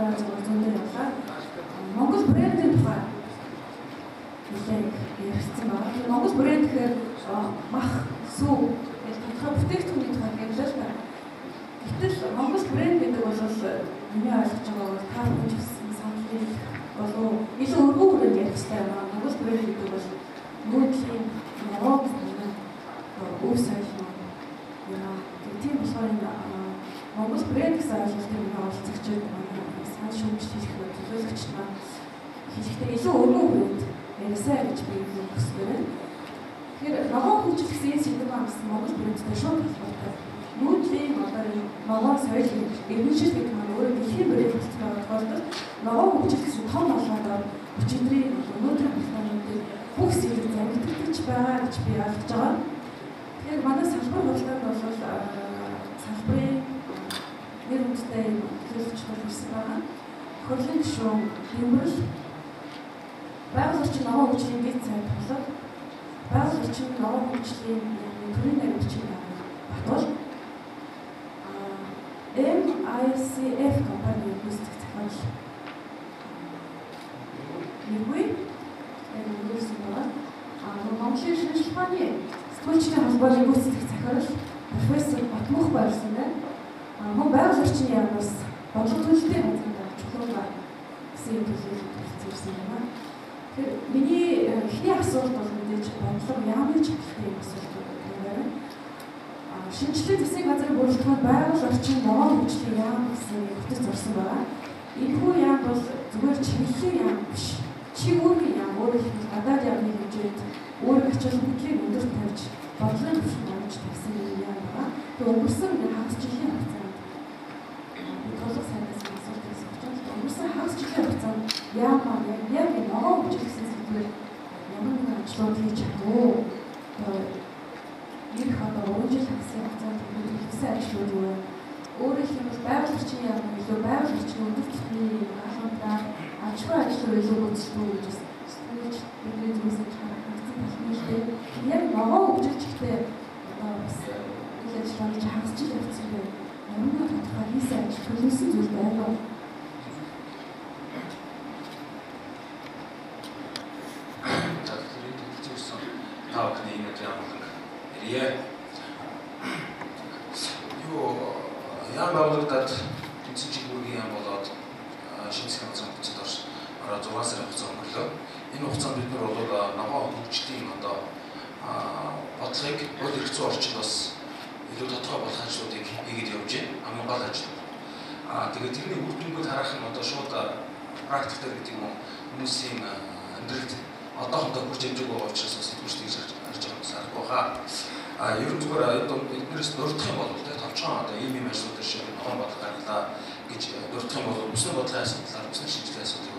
байгаа зөндөө явлаа. Монгол брэндийн тухай ярьсан байна. Монгол брэнд гэхээр мах, сүү гэх тодорхой бүтээгдэхүүний тухай ярьлаа л та. Гэтэл Монгол брэнд гэдэг бол миний ойлгож байгаа бол та бүхэн гэсэн саналыг болов илүү өргөө хүрээнд ярих хэрэгтэй байна. Монгол брэнд гэдэг бол нүүдлийн ногоон өв соёл юм. Тийм болохоор Монгол брэнд гэсэн ойлголтыг олцогчид санал шүүмжлэх төлөөлөгчд маань хэлэхдээ илүү өргөө хүрээнд яриасаа гэж би хүсэж байна. Тэгэхээр ногоон хөгжил гэсэн энэ сэдв маань Монгол брэндтэй шууд холбоотой. Нүүдлийн одоо ногоон соёл иргэншил гэдэг маань өөрөө дэлхийн брэнд болчихсон байгаа тохиолдолд ногоон хөгжил гэсэн том болгоодоор өчигдрийн өнөөдрийн хөдөлгөөнүүдийг бүх зэрэг замигдаж байгаа гэж би ойлгож байгаа. Тэгэхээр манай салбар хуралдаанд бол салбарын нэр хүндтэй төлөвлөлт болсон байгаа. Хөрлөн гишүүн Тэмрэл байгаль орчин ногоон хөгжлийн дэд сайд болоод байгаль орчин ногоон хөгжлийн төрийн нэрвчийн Батбол MICF компани үүсгэх захирал Нэггүй үүсгэж байгаа. Монголын шинжлэх ухааны сэтгүүлчдийн холбооны үүсгэх захирал профессор Батмөх байрсан байна. Мөн байгаль орчны яамнаас бодлого төлөлтийн газрын чухал гэсэн төлөвлөлт хийсэн байна. Тэгэхээр миний эхний асуулт бол мэдээж бодлого яамны чиглэлтэй юм асуулт байна. Шинжлэх засгийн газрын бүрэлдэхүүн байгаль орчин ногоон хөгжлийн яам гэсэн бүтэц зурсан байна. Энэхүү яам бол зүгээр чиглэлийн яам биш. Чи өөрийн яам өөрөө их гадаад яамны хэмжээнд өөрийн ачаал бүгдийг өндөрт тавьж бодлогын түвшинд оруулж тавьсан юм яам байна. Тэгээ өнгөрсөн хагас жилийн хугацаанд толгой сайнаас асуулт асууж өнгөрсөн хагас жилийн хугацаанд яам яг ногоон хөгжил гэсэн сэдвээр ямар нэгэн ажлууд хийж чадав. Ирэх одоо 3 жил хагасын хугацаанд хийсэн ажлууд юу? Өөрөөр хэлбэл байгаль орчны яам илүү байгаль орчны өндөр түвшний ахуйнтаа аж ахуй ажлаар илүү үзэлтэй гэж сэтгүүлч бидний зүйлсээ харагдсан талхимжтэй. Яг ногоон хөгжилчтэй одоо бас их ажиллагааны хагас жил явцсан байна. Ямар нэгэн тодорхой хийсэн ажил төлөвлөсөн зүйл байна уу? Яам байгуулагдаад тэнцэн чиглэлгийн яам болоод шинэ засгийн газрын хүчит орж ороо 6 сарын хугацаа өнгөрлөө. Энэ хугацаанд бид нар бол ногоон хөгжлийн одоо бодлогыг бол эрх зүйн орчинд бас илүү тодорхой болох ажлуудыг хийгээд явж байна. Хамгийн гол ажил. Тэгээд тэрний үр дүнг харах нь одоо шууд практик дээр гэдэг юм уу хүмүүсийн амьдралд одоохондоо хүрч явж байгаа учраас бас сэтгүүлчдийг харж байгаа юм санахгүй хаа. Ерөн зүгээр эднээс дурдах юм бол товчхон одоо ийм ажлууд дээр шиг ногоон бодлого гаргалаа гэж дурдах юм бол бүсний бодлогын асуудлаар бүсний шинжилгээ асуудлыг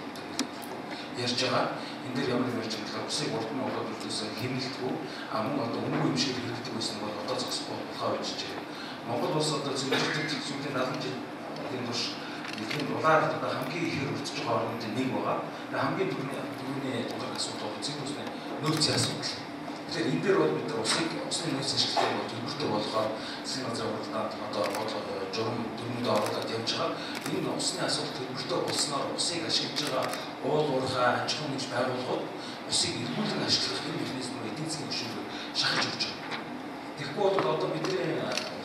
ярьж байгаа. Энэ дээр ямар нэмэрч байгаа усыг урдны болоод үлдээсэн хэмнэлтгүй мөн одоо үнгүй юм шиг хэрэгдэг байсан бол одоо зогсохгүй болохоо гэж байна. Монгол улс одоо зөвхөн сүүлийн 70 жилийн турш дэлхийн улаар одоо хамгийн ихээр өртөж байгаа орнуудын нэг байгаа. Хамгийн түрүүний дулаан асуудал бол эцэг бүсний нөөцийн асуудал. Тэгэхээр энэ дээр бол бид нар усны нөөц ашиглалтыг бол төлбөртэй болохоор засгийн газрын хуралдаанд одоо журам дүрмөндөө оруулаад явж байгаа. Энэ усны асуудал төлбөртэй болсноор усыг ашиглаж байгаа уул уурхай аж ахуйн гэж байгууллагууд усыг эргүүлэн ашиглах энэ механизмыг эдийн засгийн түвшинд шахаж өгч байгаа. Тэгэхгүй бол одоо бидний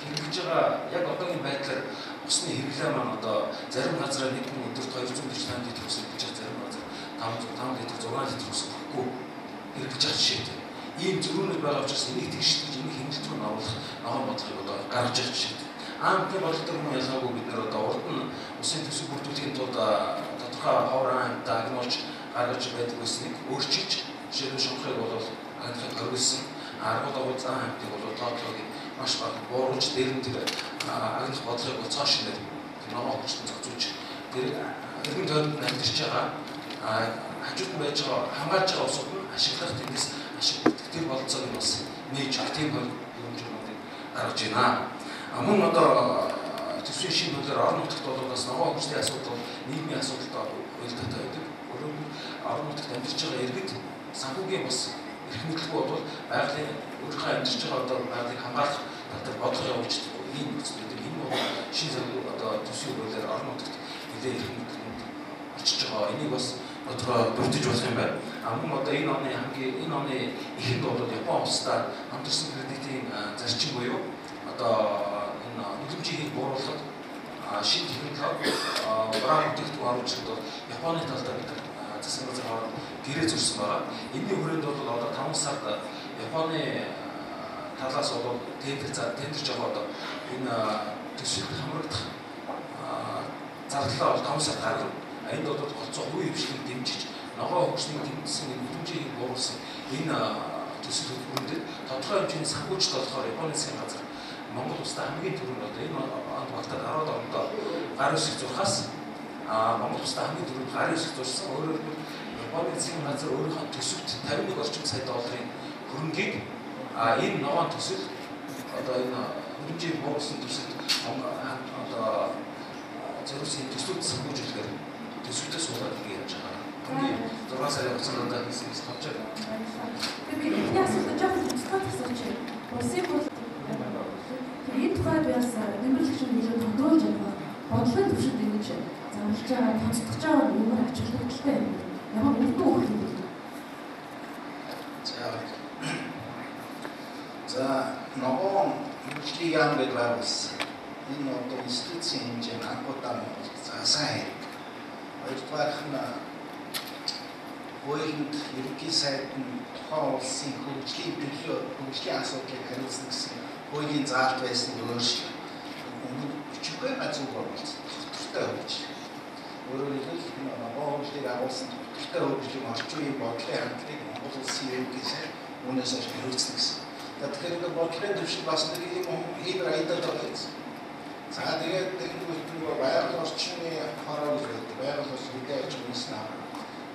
хэрэглэж байгаа яг одоогийн байдлаар усны хэрэглээ маань одоо зарим газраа нэг хүн өдөрт 248 литр ус хэрэглэж байгаа, зарим газар 500 литр 6 литр ус өгөхгүй хэрэглэж байгаа жишээтэй. Ийм зөрүүнүүд байгаа учраас энийг тэгшиж энийг хэмжэлтгүй оруулах ногоон бодлогыг одоо гаргаж ирэх жишээ. Амтны бодлого юм ялгаагүй бид нар одоо урд нь усын төсөв бүрдүүлэхийн тулд тодорхой ховрын агнуулж гаргаж байдаг байсныг өөрчилж жишээ нь шунхыг бол агнахыг хоригдсан аргууд агуулсан хамтыг бол тоотлогыг маш бага бууруулж дээр нь тэр агнах бодлогыг бол цааш нэр ногоон хөгжлөнд зохицуулж тэр эргэн тойронд амьдарч байгаа хажууд нь байж байгаа хамгаалж байгаа усууд нь ашиглах тэндээс тэр болцоог нь бас нээж актив хөрөнгөжлөлтийг гаргаж байна. Мөн одоо төсвийн шинэ хуулиар орон нутагт бол бас ногоон хөгжлийн асуудал нийгмийн асуудалтай уялдаатай байдаг. Өөрөөр хэлбэл орон нутагт амьдарч байгаа иргэд санхүүгийн бас эрх мэдлэг бол байгалийн өөрийнхөө амьдарч байгаа одоо байгалыг хамгаалах татвар бодлого явуулж ийм нөхцөл байдаг. Энэ бол шинэ одоо төсвийн хуулиар орон нутагт нэлээд эрх мэдлэг очиж байгаа. Энийг бас тодорхой бүрдэж болох юм байна. Мөн одоо энэ оны эхэнд бол Япон улстай хамтарсан кредитийн зарчим буюу одоо энэ нөлөөлжийг бууруулах шин технологи бараа бүтээгдэхүүн оруулалт бол Японы талдаа бид засгийн газар гэрээ зурсан байгаа. Энэний хүрээнд бол одоо 5 сард Японы талаас бол тендер жоо одоо энэ төсөлд хамрагдах зарлалаа бол 5 сард гаргав. Энд бол голцоо хувийн хвшлийг дэмжиж ногоо хөгжлийн тэмцсэн нөлөөлжийг бууруулсан энэ төсөл хөтөлбөрөнд тодорхой хэмжээний санхүүжилт болохоор Японы засгийн газар Монгол улстай хамгийн түрүүнд одоо энэ онд багтаад 10 ондоо гар үсэг зурхаас Монгол улстай хамгийн түрүүнд гар үсэг зурсан. Өөрөөр хэлбэл Японы засгийн газар өөрийнхөө төсөвт 51 орчим сая долларын хөрөнгийг энэ ногоон төсөл одоо энэ нөлөөлжийг бууруулсан төсөлд одоо зөвхөн төсөлд санхүүжүүлэхээр төсөлтөө суулгаад ингэ яаж байгаа. 6 сарын хугацаанд хийсээс товч байгаа. Тэгэхээр ихний асуулт жоохон тусгай асууж байна. Улсын бол энэ тухайд бас нэмэрлэгч нөлөө тодруулж байгаа. Бодлогын төвшөнд ингэж замлж байгаа, тооцогдож байгаа юмар ач холбогдолтой юм. Ямар үндэн өгөх юм бэ? За ногоон хөгжлийн яам гэдэг байгуулсан. Энэ одоо институцийн хэмжээнд анхудаа сайн хэрэг. Хоёрдугаарх нь хуулинд ерөнхий сайд нь тухайн улсын хөгжлийн асуудлыг хариуцна гэсэн хуулийн заалт байсан өөрчлөлт. Өчигдөр газар болчихсон. Доктортой хөгжил. Өөрөөр хэлбэл ногоон хөгжлийг агуулсан доктортой хөгжлийн орчин үеийн бодлогын хандлагыг Монгол улсын ерөнхий сайд үүнээс хойш хариуцна гэсэн. Тэгэхээр бодлогын төвшил бас нэг юм хийх айдаад байгаа юм. За тэгээд энэ бүхэн байгаль орчны хороо гэж байдаг. Байгаль орчны мэдээж үнсэн аа.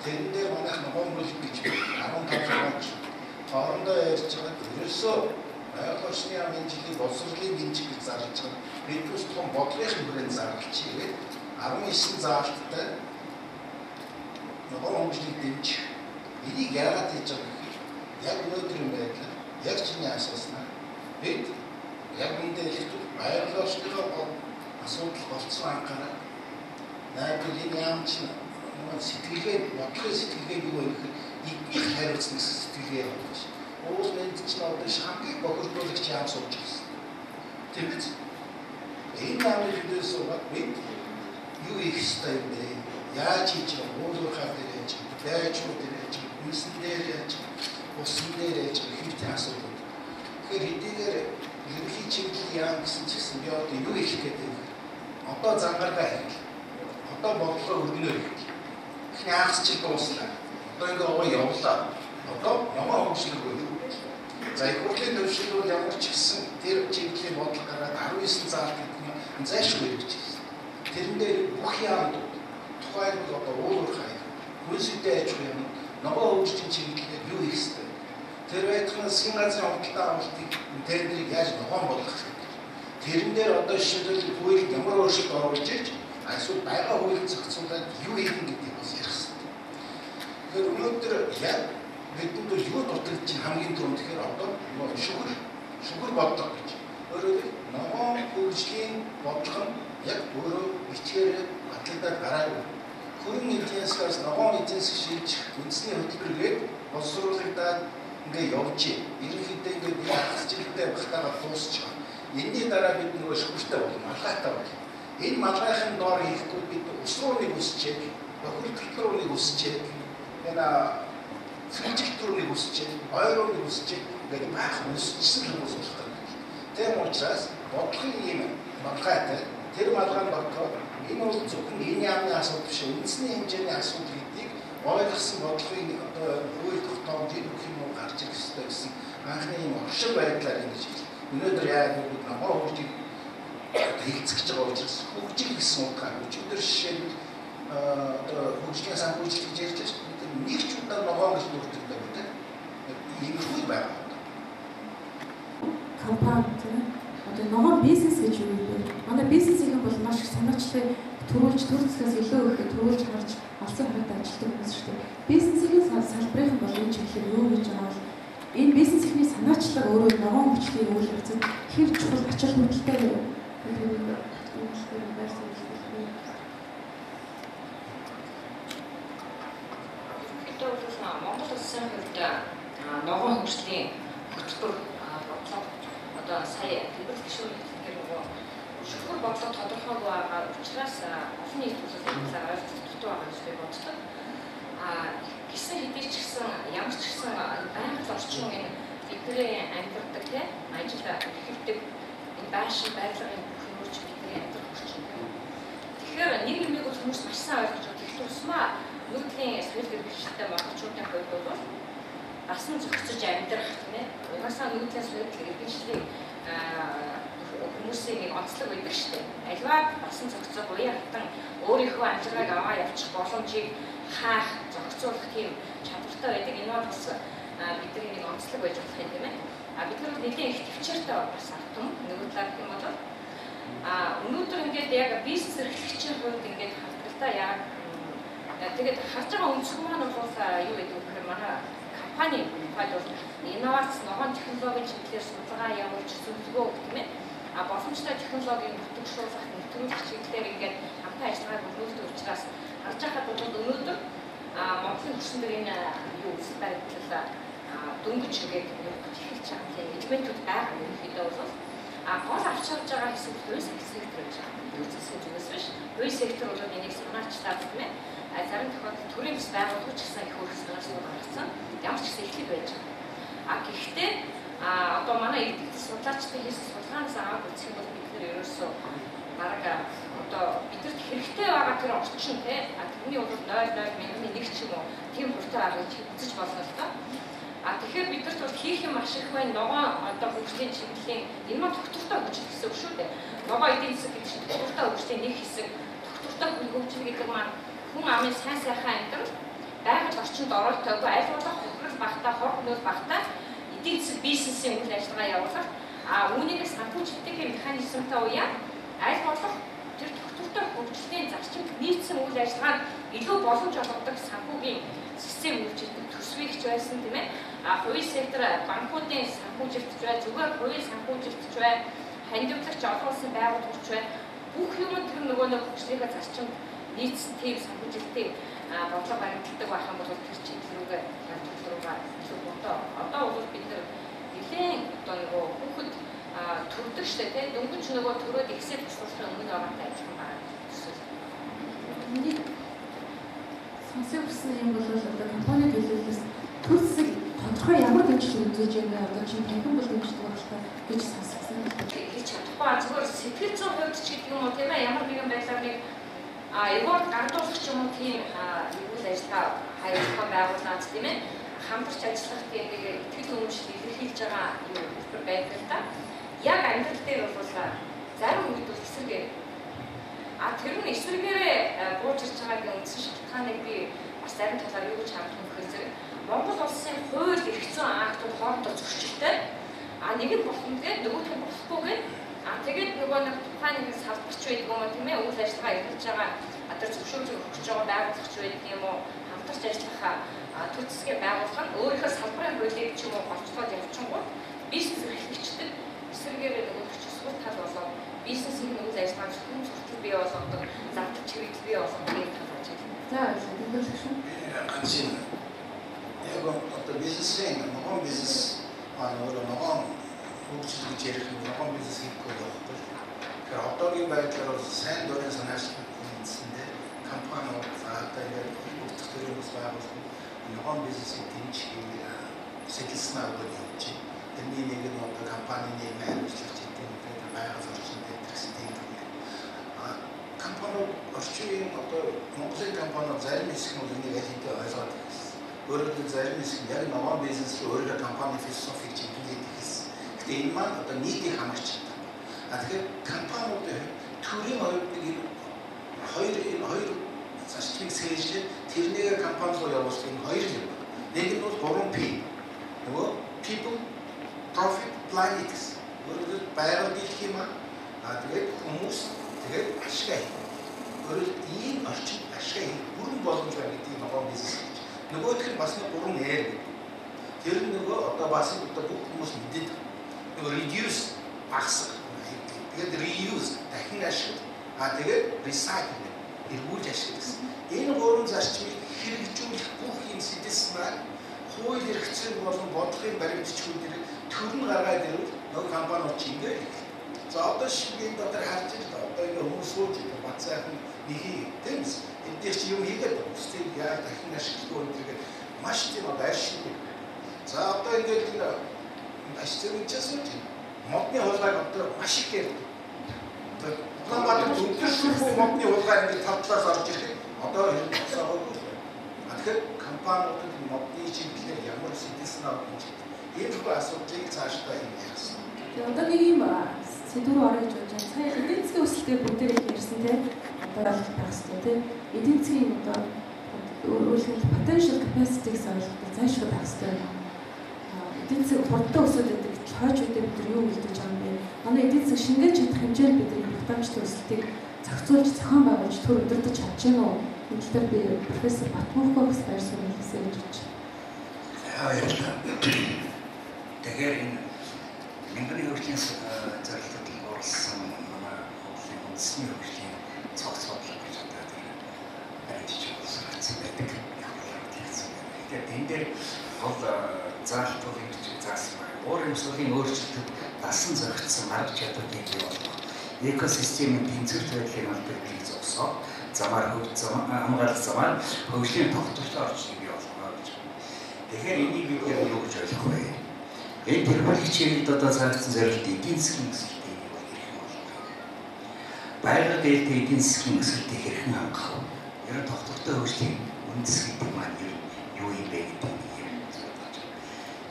Тэрэн дээр манайх ногоон бүлэг гэж 15 жил хоорондоо ярьж байгаа. Ерөөсөө байгаль орчны яамын жилийн боловсролын гинжиг гэж зарлж байгаа. Бид бүс том бодлогын хүрээнд зарлж игээд 19 заалттай ногоон бүлгийг дэмжих. Энийг яагаад хийж байгаа вэ? Яг өнөөдрийн байдлаар яг чиний асууснаа бид яг мэдээлэл байгаль орчныхоо асуудал болцсон анхаарал найдварын яамч сэтгэлгээ бодлогын сэтгэлгээ юу вэ гэхээр их хариуцсан сэтгэлгээ байна гэж. Уус мэд чинь одоо хамгийн бохирдуулагч яам сууж байсан. Тэгвэл энэ нааны зүйлээс бид юу их хэвээр юм бэ? Яаж хийж байгаа уулуурхаа дээр яаж байжууд дээр яаж үсэн дээр яаж усан дээр яаж хэрэгтэй асуудал. Тэгэхээр хэдийгээр ерөнхий чиглэл яам гэсэн чигсэн би одоо юу хийх гэдэг вэ? Одоо зангаргаа хийх. Одоо бодлого өргөнөөр хийх. Эхний хагас чиг дуусна. Одоо ингээ овоо явлаа. Одоо ямар хөгжлөг вэ? За их хурлын төвшил бол ямар ч гэсэн тэр чиглэлийн бодлого гараад 19 заалт гэдэг нь зайлшгүй гэж хэлсэн. Тэрэн дээр бүх яамд тухайн одоо уулуурхай хөлсөдөө аж ахуйн ногоо хөгжлийн чиглэлээр юу хийх ёстой? Тэр байтхан засгийн газрын худалдаа авалтыг тендерийг яаж ногоон болгох вэ? Тэрэн дээр одоо жишээлбэл хуулийг ямар өөрчлөлт оруулж ирж эсвэл байгаа хуулийг зохицуулаад юу хийх юм гэдгийг бас ярих хэрэгтэй. Тэгэхээр өнөөдөр яг бидэнд бол юу дутагдж чинь хамгийн түрүүнд тэгэхээр одоо шүгэр бодлого гэж. Өөрөөр хэлбэл ногоон хөгжлийн бодлого нь яг өөрөө бичгээр батлагдаад гараагүй. Хөрөн эдийн засгаас ногоон эдийн засаг шийдэх үндэсний хөтөлбөргээд боловсруулагдаад ингээ явж ерөнхийдөө ингээ би хацжилттай багтаага дуусч байгаа. Энэний дараа бид нөгөө шүгэртэй бол малгайтай байна. Энэ малгайхын доор хийхгүй бид усрууны үсчээ, бохирдолт рууны үсчээ, энэ физиктрууны үсчээ, ойрооны үсчээ ингээ баах үсчсэн хүмүүс болох юм. Тэр учраас бодлогын юм малгайтай тэр малгайн бодлого энэ бол зөвхөн энэ яамны асуудал биш, үндэсний хэмжээний асуудал гэдгийг ойлгосон бодлогын одоо хууль тогтоомж энэ бүх юм гарч ирэх ёстой гэсэн анхны юм оршин байдлаар ингэж хэлсэн. Өнөөдөр яг бид ногоон хөгжийг хэлцэж байгаа учраас хөгжил гэсэн утгаар өчигдөр жишээлбэл одоо хөгжлийн санхүүжилт гэж ярьж байгаа. Нэг ч удаа ногоон гэж бүрддэг байдаг. Энэ хөл байгаа. Компани одоо ногоон бизнес гэж юу вэ? Манай бизнесийн бол маш их санаачлалыг төрүүлж төр зэслээс илүү их төрүүлж харж олсон хараад ажилладаг хүмүүс шүү дээ. Бизнесийн салбарын бол энэ чиглэл юу гэж байгаа бол энэ бизнесийн санаачлал өөрөө ногоон хөгжлийн үйл явцад хэр чухал ач холбогдолтой вэ? Монгол улсын хувьд ногоон хөгжлийн хөтөлбөр бодлого одоо сая хэлбэр гишүүнээр нөгөө шүлгэр бодлого тодорхойгүй байгаа учраас олон нийт төлөвлөлтөөр ойлгогддог байгаа гэж би боддог. Гисэн хэдий ч гэсэн ямар ч гэсэн байгаль орчин энэ бидний амьдардаг тийм ажил хийдэг энэ байшин байгалийн хүмүүж бидний амьдрах орчин. Тэгэхээр нэг юмыг хүмүүс маш сайн ойлгож байгаа. Тэгэх тусмаа нүүдлийн соёл гэрчлэлтэй монголчуудын хувьд бол бас нь зохицож амьдрах тийм ээ. Угаасаа нүүдлийн соёл гэрчлэлийн хүмүүсийн нэг онцлог байдаг шүү дээ. Альваа бас нь зохицох уян хатан өөрийнхөө амжилтыг аваа явуучих боломжийг хаах, зохицуулах тийм чадвартай байдаг. Энэ бол бас бидний нэг онцлог байж болох юм тийм ээ. Бид нар нэлийн их төвчээртэй бас автом нөгөө талаар гэх юм бол өнөөдөр ингээд яг бизнес эрхлэгчийн хувьд ингээд хавталтаа яг тэгээд харж байгаа өнцгөр маань бол юу гэдэг вэ гэхээр манай компани бол инновац ногоон технологийн чиглэлээр судалгаа явуулж зөвлөгөө өгөх тийм ээ. Боломжтой технологийн нутагшуулах, нэвтрүүлэх чиглэлээр ингээд хамтаа ажиллагааг өргөжлөх учраас харж байхад бол өнөөдөр Монголын хүчин төрийн юу үйл байдлаа дөнгөж ингээд эхэлж байгаа тийм элементүүд байгаа юм хэд бол гол авч явж байгаа хэсэг хувийн сектор гэж байна. Үүсгэн зүгээс биш. Хувийн сектор бол энийг санаачлаад тийм ээ. Зарим тохиолдолд төрийн бас байгууллагч гэсэн их хөрснөөс гаргасан. Ямар ч гэсэн эхлэх байж байгаа. Гэхдээ одоо манай иргэд судлаачдын хийсэн судалгаанаас аваад үзэх юм бол бид нэр ерөөсөө бараг одоо бидэрт хэрэгтэй байгаа тэр орчин тийм тэрний бол 0.01 ч юм уу тийм хүртэл аргаж үзэж болно л доо. Тэгэхээр бидэрт бол хийх юм маш их байна. Ногоон одоо хөгжлийн чиглэлийн энэ маань доктортой хөгжил гэсэн үг шүү дээ. Ногоон эдийн засаг гэдэг чинь доктортой хөгжлийн нэг хэсэг. Доктортой хөгжил гэдэг маань хүн амын сайн сайхан амьдрал байгаль орчинд оролцоогүй аль болох хохирол багтаа, хор хөнөөл багтаа эдийн засаг бизнесийн үйл ажиллагаа явуулах үүнийгээ санхүүжилтийн механизмтай уяа аль болох тэр доктортой хөгжлийн зарчимд нийцсэн үйл ажиллагааг илүү боломж олгодог санхүүгийн систем үйлчилдэг төсвийгч байсан тийм ээ. Хувийн сектор банкуудын санхүүжилтч бай, зүгээр хувийн санхүүжилтч бай, хандивлагч олон улсын байгууллагч бай. Бүх юм тэр нөгөө нэг хөгжлийнхээ зарчимд нийцсэн тийм санхүүжилтийн бодлого баримталдаг байх юм бол тэр чиглэлүүгээ төлөвлөрөөгөө илүү одоо бол бид нэр нэлээд одоо нөгөө хүүхэд төрдөг штэ тийм дөнгөж нөгөө төрөөд ихсэл туслахын өмнө байгаатай ажиллах байгаа төсөл. Сонсох гэсэн юм бол одоо компани төлөвлөлөөс төр засаг тодорхой ямар дэмжлэг үзүүлж байгаа одоо чинь танхим бол дэмжлэг болтой гэж сонссон. Хийж чадахгүй зүгээр сэтгэл зүйн хувьд ч гэдэг юм уу тийм ээ ямар нэгэн байдлаар нэг эвод гардуулах ч юм уу тийм үйл ажиллагаа хаягдсан байгууллага тийм ээ хамтарч ажиллах гэдэг итгэл үнэмшил илэрхийлж байгаа юм байдаг л да. Яг амьдрал дээр бол зарим үед бол эсэргээр тэр нь эсрэгээрээ бууж ирж байгаагийн үндсэн шалтгааныг би бас зарим талаар юу гэж харах юм гэхээр Монгол улсын хууль эрх зүйн актууд хоорондоо зөрчилтэй нэг нь болно гэдэг нөгөөх нь болохгүйгээр тэгээд нөгөө нэг тухайн нэг салбарч байдаг юм уу тийм ээ үйл ажиллагаа эрхэлж байгаа тэр зөвшөөрлөг өгч байгаа байгууллагч байдаг юм уу хамтарч ажиллах төр засгийн байгууллага нь өөрийнхөө салбарын хуулийг ч юм уу голцоод явчихгүй бизнес эрхлэгчдэд эсрэгээрээ нөгөө төсвөр тал болоод бизнесийн үйл ажиллагааг зөвхөн зөвхөн бий болгодог зардал чиглэл бий болгодог юм тал ажил. За тэгэхээр шүү. Ганцын яг одоо бизнесийн ногоон бизнес ногоон хөгжил гэж ярих ногоон бизнес хийхгүй байхгүй. Тэгэхээр одоогийн байдлаар бол сайн дурын санаачлалт хийсэндээ компаниуд одоо яг бүх төрлийн бас байгуулсан ногоон бизнесийн дэмжих сэтлснаа өгөх юм чи. Тэрний нэг нь одоо компанийн менежлэгч гэдэг байгууллага орчинд дэвтэрсэн компаниуд орчин одоо Монголын компаниуд зарим хэсэг нь энийг аль ойлгоод байсан. Өөрөөр зарим хэсэг яг ногоон бизнес рүү өөрийнхөө компани философиг чиглүүлээд ирсэн. Гэтэ энэ маань одоо нийтийг хамаарч байна. Тэгэхээр компаниуд төрийн хоёр зарчмыг сэлжлээд тэрнийгээ компани руу явуулсан хоёр юм. Нэг нь бол 3P. Нөгөө people, profit, planet. Өөрөөр байгаль дэлхий маань тэгээд хүмүүс тэгээд ашиг. Өөрөөр ийм орчин ашиг бүрэн боломж байна гэдэг ногоон бизнес. Нөгөөх нь бас нэг 3R гэдэг. Тэр нөгөө одоо бас одоо бүх хүмүүс мэдээд нөгөө reduce багасгах. Тэгээд reuse дахин ашиг. Тэгээд recycle эргүүлж ашиг гэсэн. Энэ гурван зарчмыг хэрэгжүүлэх бүх юм сэдвээр бодлогын баримтчдын төрн гаргаад ирвэл нөгөө компаниуд чинь ингээд. За одоо шиг одоо харж байгаа одоо ингэ хүмүүс сууж бат сайхан нэхий тэмс энэ чи юм хийгээд үстэй яа дахин ашиглахгүй өнтергээд маш тийм байршиг. За одоо ингээд энэ ашиглаж байгаа модны хулгайг одоо маш их ярьдаг. Улаанбаатар өдөршгүй модны хулгай ингээд тав талаас орж ирэхэд одоо энэ тасаагүй. Тэгэхээр компаниуд модны чиглэлээр ямар сэдвсэн авах юм. Ийм асуудлыг цаашдаа юм ярьсан. Одоо нэг юм сэдвээр орж явж байгаа. Сая эдийн засгийн өсөлтөд бүгдээр их ярьсан тийм. Одоо ойлгох хэрэгтэй тийм. Эдийн засгийн одоо өөрөлдөх potential capacity-г ойлгох зайлшгүй байх хэрэгтэй. Эдийн засаг хурдтай өсөж байдаг хойчуудад бид нар юу хэлж байгаа юм бэ? Манай эдийн засаг шингээж чадах хэмжээнд бид нар хурдтай өсөлтийг зохицуулж зохион байгуулж төр өдөртөж чадж байна уу? Энэ дээр би профессор Батмунхойгоос байр суурь хэлсэй гэж бодож байна. Тэгэхээр энэ Мянганы хөгжлийн зорилгод оруулсан манай хөгжлийн үндэсний хөгжлийн цогц бодлого гэж одоо баримтж болсон байдаг. Тэгэхээр энэ дээр бол заалтууд ингэж заасан байна. Өөр юмсуудын өөрчлөлтөд дасан зохицсон арга чадварыг бий болгох, экосистемийн тэнцвэрт байдлыг олборлыг зогсоо, хамгаалах замаар хөгжлийн тогтвортой орчныг бий болгоно гэж байна. Тэгэхээр энийг бид юу гэж ойлгох вэ? Энэ тэрбум чиглэлд одоо заагдсан зорилт эдийн засгийн өсөлтийг бол хэрхэн болгох вэ? Байгаль дээлтэй эдийн засгийн өсөлтийг хэрхэн хангах вэ? Ер нь тогтвортой хөгжлийн үндэс гэдэг маань юу юм бэ гэдэг юм бодож байна.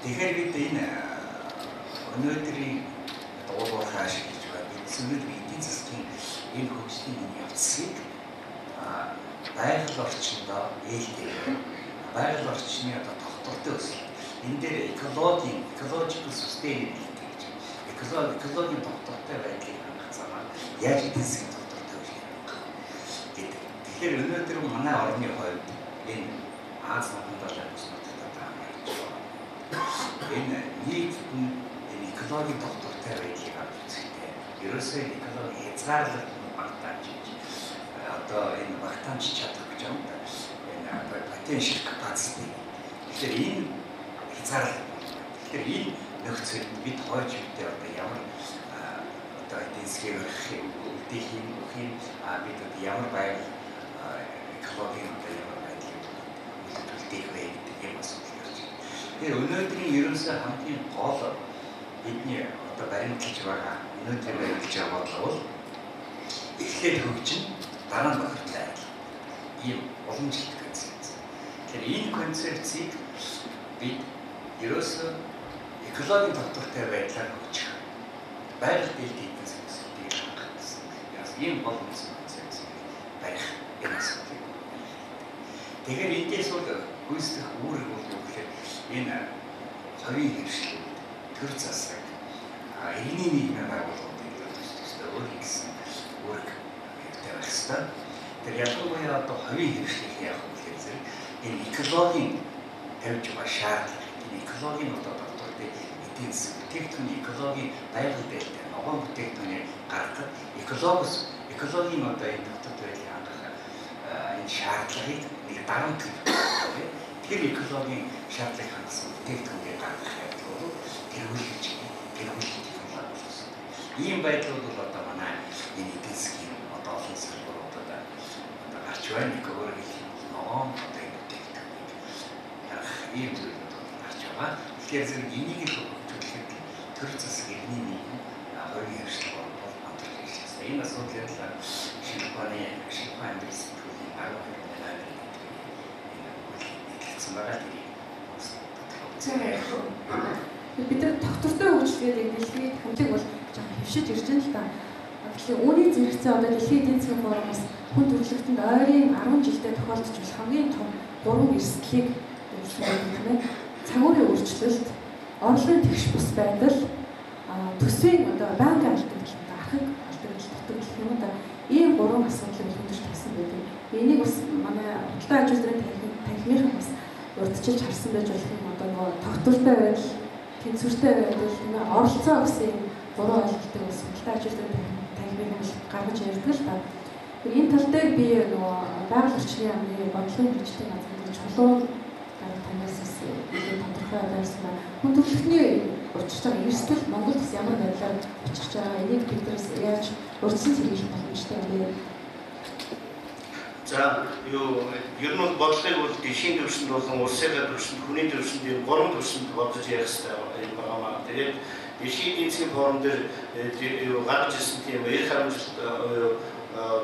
Тэгэхээр бид энэ өнөөдрийн дуулуурхай ашиглаж байгаа бидний эдийн засгийн энэ хөгжлийн явцыг байгаль орчиндөө ээлтэй байгаль орчны одоо тогтвортой өсөлт энэ дээр ecological sustainability гэж экологийн тогтвортой байдлыг хангах замаар яаж эдийн засгийн тогтвортой хөгжлийг хангах гэдэг. Тэгэхээр өнөөдөр манай орны хувьд энэ Аз намхан далайн бүснүүдэд таамаглаж байна. Энэ нийт энэ экологийн тогтвортой байдлыг хангах хэрэгтэй. Ерөөсөө экологийн хязгаарлалт багтааж одоо энэ багтаамж чадах гэж юм да. Энэ potential capacity. Тэгэхээр энэ хязгаарлалт. Тэгэхээр энэ нөхцөлд бид хойч үедээ одоо ямар одоо эдийн засгийн үлдээх юм бид ямар байгаль экологийн одоо ямар байдлыг үлдээх вэ гэдэг юм асуудал гарч байна. Тэгэхээр өнөөдрийн ерөнхий хамгийн гол бидний одоо баримтлаж байгаа өнөөдөр баримтлаж байгаа бодлого бол эхлээд хөгжин дараа нь бохирдлаа ийм уламжлалт концепц. Тэгэхээр энэ концепцийг бид ерөөсөө экологийн тогтвортой байдлаар хөгжих байгаль дээлтийн эдийн засгийн өсөлтийг хангах гэсэн. Ийм гол концепц барих юм асуудал. Тэгэхээр эндээс бол гүйцэтгэх үүрэг бол юу гэхээр энэ хувийн хөвшлүүд төр засаг иргэний нийгмийн байгууллагуудын өөрийн гэсэн үүрэг тавих хэрэгтэй. Тэр ялангуяа одоо хувийн хөвшлийг яах вэ гэхээр энэ экологийн тавьж байгаа шаардлага, энэ экологийн одоо тогтвортой эдийн засаг бүтээгдэхүүний экологийн байгаль дээлтэй ногоон бүтээгдэхүүнийг гаргахад экологийн одоо энэ тогтвортой байдлыг хангах энэ шаардлагыг нэг дарамт гэх. Тэр экологийн шаардлагыг хангасан бүтээгдэхүүнийг гаргах явдал бол тэргүүлэх технологи болсон. Ийм байдлууд бол одоо манай энэ эдийн засгийн одоо олон салбаруудад одоо гарч байна. Нэг өөрөөр хэлбэл ногоон бүтээгдэхүүнийг ийм зүйлүүд гарч байгаа. Тэгэхээр зэрэг энийг л хөгжүүлэхэд төр засаг иргэний нийгэм хувийн хөвшлөг бол хамтрах хэрэгтэй. Энэ асуудлыг шинжлэх амьдралын сэтгүүлийн агуу хэрэглээ бид нар тогтвортой хөгжлөгийг дэлхийд хамтыг бол жоохон хөвшиж ирж байна л да. Тэгэхээр үүний зэрэгцээ одоо дэлхийн эдийн засгийн форумаас хүн төрөлхтөнд ойрын 10 жилдээ тохиолдож болох хамгийн том 3 эрсдлийг хэлсэн байна. Цагуурын өөрчлөлт, орлогын тэгш бус байдал, төсвийн одоо банкын алдагдал, архаг алдагдал дутагдал юм да. Ийм 3 асуудлыг хүндэж тавьсан байдаг. Энийг бас манай худалдаа аж үйлдвэрийн танхимынхан бас урдчилж харсан байж болох юм одоо нөгөө тогтвортой байдал, тэнцвэртэй байдал, оролцоо гэсэн юм 3 ойлголтыг бас худалдаа аж үйлдвэрийн танхимынхан бас гаргаж ярьдаг л да. Энэ тал дээр би нөгөө байгаль орчны яамны бодлогын хэрэгжлийн газрын чулуу танаас тодорхой байрсаар хүн төрөлхтний учирч байгаа эрсдэл Монголд бас ямар байдлаар учирч байгаа энийг биднээс яаж урьдчилан сэргийлэх боломжтой юм бэ? За ер нь бодлогыг бол дэлхийн түвшинд болон улсын түвшинд, хүний түвшинд ийм гурван түвшинд бодож ярих хэрэгтэй юм байна. Тэгээд дэлхийн эдийн засгийн форум дээр гаргаж ирсэн тийм эрх харамсалт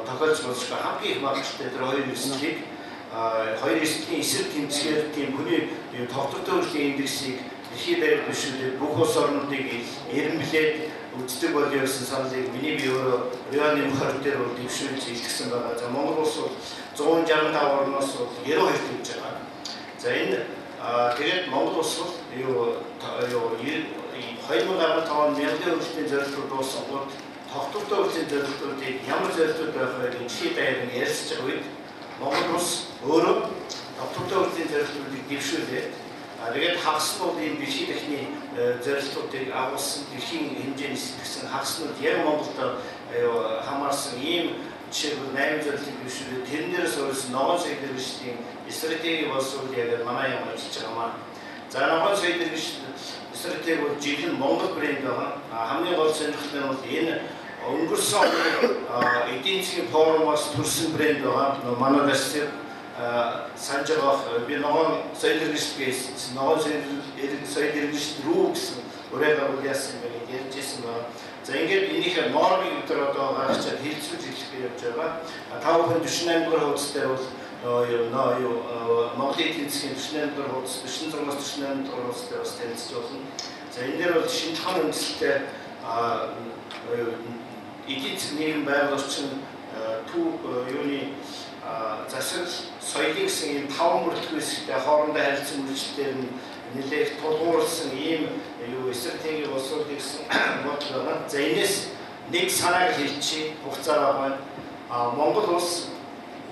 тохиолж болж байгаа хамгийн их магадaltaй тэр хоёр эрсдлийг хоёр эрсдлийн эсрэг тэмцэхээр тийм хүний тогтвортой хөгжлийн индексийг дэлхийн даяар бишүүлээд бүх улс орнуудыг эренблээд үздэг болё гэсэн саналыг миний бие өөрөө Рионы мөрөд дээр бол дэвшүүлж илтгэсэн байгаа. За Монгол улс бол 165 орноос 92 төвж байгаа. За энэ тэгээд Монгол улс бол 2015 он мянган хөгжлийн зорилтууд дууссан гол тогтвортой хөгжлийн зорилтуудыг ямар зорилтууд байх вэ гэж дэлхийн даяар нь ярьж байгаа үед Монгол улс өөрөө тогтвортой хөгжлийн зорилтуудыг дэвшүүлээд тэгээд хагас нь ийм дэлхийн дахны зорилтуудыг агуулсан дэлхийн хэмжээний сэтгсэн хагас нь яг Монголд хамаарсан ийм жишээлбэл 8 зорилтыг дэвшүүлээд тэрэн дээрээс өөрөөс ногоон соёл иргэшлийн стратеги боловсруул яг манай юм ажиллаж байгаа маа. За ногоон соёл иргэшлийн стратеги бол жинхэнэ Монгол брэнд байгаа. Хамгийн гол сонирхол нь бол энэ өнгөрсөн эдийн засгийн форумоос төрсэн брэнд байгаа. Манай дэс санаж байгаа би ногоон соёл иргэшээс ногоон соёл иргэш рүү гэсэн ураг агуулсан юм гэж ярьжсэн байна. За ингээд энийхээ нормыг өдөр одоо гаргачаад хэлцүүлж хэлэх явж байгаа. Та бүхэн 48 дугаар хуудас дээр бол Монголын эдийн засгийн 48 дугаар хуудас 46-аас 48 дугаар хуудас дээр бас танилцж болно. За энэ дээр бол шинжлэх үндэслэлтэй эдийн засгийн нийгэм байгаль орчин юуны засаг соёлын гэсэн ийм 5 бүртгэх хэсэгтэй хоорондоо харилцан үйлчлэлээр нь нэлээд тулгуурласан ийм стратеги боловсруулах гэсэн бодлого байна. За энэс нэг санааг хэлчихье хугацаа байна. Монгол улс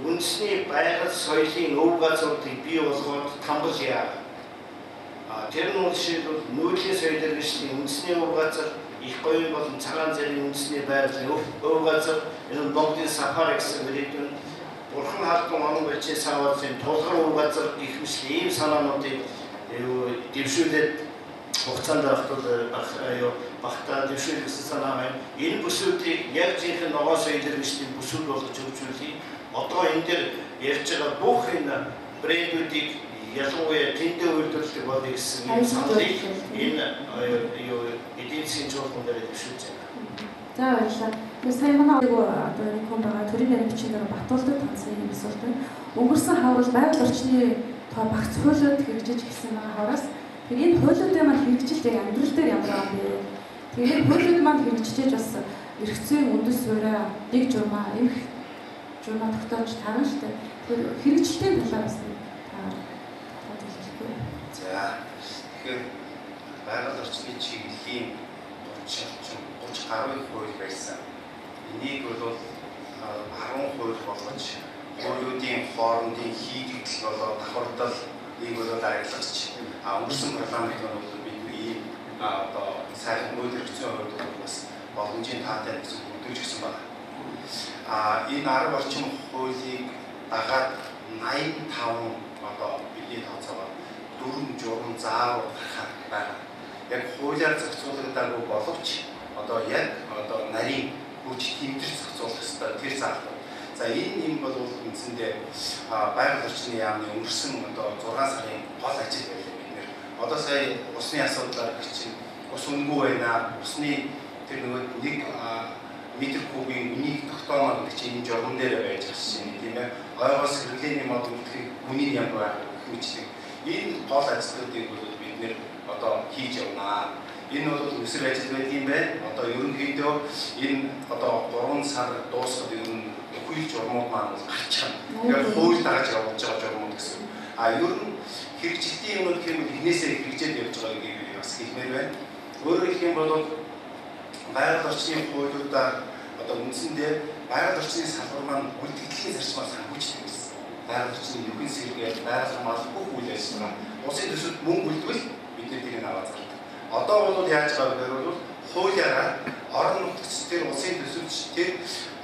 үндэсний байгаль соёлын өв газруудыг бий болгоод тамбал яа. Тэр нь жишээлбэл нүүдлийн соёл иргэшлийн үндэсний өв газар, их гоён болон цагаан зэргийн үндэсний байгалийн өв газар, энэ Монголын сафари гэсэн мөрөдөн бурхан халдсан онон бичээ саваалын тулгар өв газар гэх мэт ийм санаануудыг дэвшүүлээд хугацаанд багтаа дэвшүүлэх гэсэн санаа байна. Энэ бүсүүдийг яг жинхэнэ ногоон соёл иргэшлийн бүсүүд болгож хөгжүүлэх. Одоо энэ дээр ярьж байгаа бүх энэ брэндүүдийг ялангуяа тэндээ үйлдвэрлэх болъё гэсэн юм саналыг энэ эдийн засгийн чуулган дээр дэвшүүлж байна. За баярлалаа. Тэгээд сая манай одоо нэг хүн байгаа төрийн нарийн бичгээр Батуулдад таньсан юм асуулт байна. Өнгөрсөн хаврал байгаль орчны багц хуулиуд хэрэгжиж эхэлсэн байгаа хавраас тэгээд энэ хуулиудын маань хэрэгжилт яг амьдрал дээр ямар байгаа юм бэ? Тэгээд энэ хуулиуд маань хэрэгжиж бас эрх зүйн үндэс суурь нэг журмаа эмх журмаа тогтоож тарна шүү дээ. Тэгэхээр хэрэгжилтийн талаас нь за тэгэхээр байгаль орчны чиглэлийн 30 гаруй хууль байсан. Энийг бол 10 хууль болгож хуулиудын хоорондын хийгдэл болоод давхардал бол ажиллаж өнгөрсөн парламент бол бидний одоо сайхан хууль хэрэгцээ хувьд бас боломжийн таатай гэсэн хөдөлж гисэн байна. Энэ 10 орчим хуулийг дагаад 85 одоо бидний тооцоогоор 4 журам заавар гаргах байна. Яг хуулиар зохицуулагдаагүй боловч одоо яг одоо нарийн хүч тэмдэгч зохицуулах ёстой тэр заалт. За энэ юм бол үндсэндээ байгаль орчны яамны өнгөрсөн одоо 6 сарын гол ажил байлаа бид нэр. Одоо сая усны асуудлаар чинь ус үнгүй байна. Усны тэр нэг метр кубын үнийг тогтоомоор гэдэг чинь энэ журган дээр байж байгаа чинь тийм ээ. Ойгоос хэрэглээний мод үлдэхийг үнийг ямар хэмждэг. Энэ гол ажлуудыг бол бид нэр одоо хийж явнаа. Энэ бол өсөр ажил байдаг юм байна. Одоо ерөнхийдөө энэ одоо 3 сар дуусахад ер нь үхэл журмууд маань гарч байгаа. Тэгэхээр хууль дагаж явуулж байгаа журмууд гэсэн. Ер нь хэрэгжилтийн юм гэх юм эхнээсээ хэрэгжээд явж байгааг бас хэлмээр байна. Өөрөөр хэлэх юм бол байгаль орчны хуулиудаар одоо үндсэндээ байгаль орчны салбар маань үлдэгдэлийн зарчмаар санхүүждэг байсан. Байгаль орчны ерхий сэргээ, байгаль хамгаалах бүх үйл ажиллагаа улсын төсөлд мөнгө үлдвэл бид тэрийг аваад зардаг. Одоо бол яаж байгаа вэ гэвэл хуулиараа орон нутгчдын улсын төсөлч тэр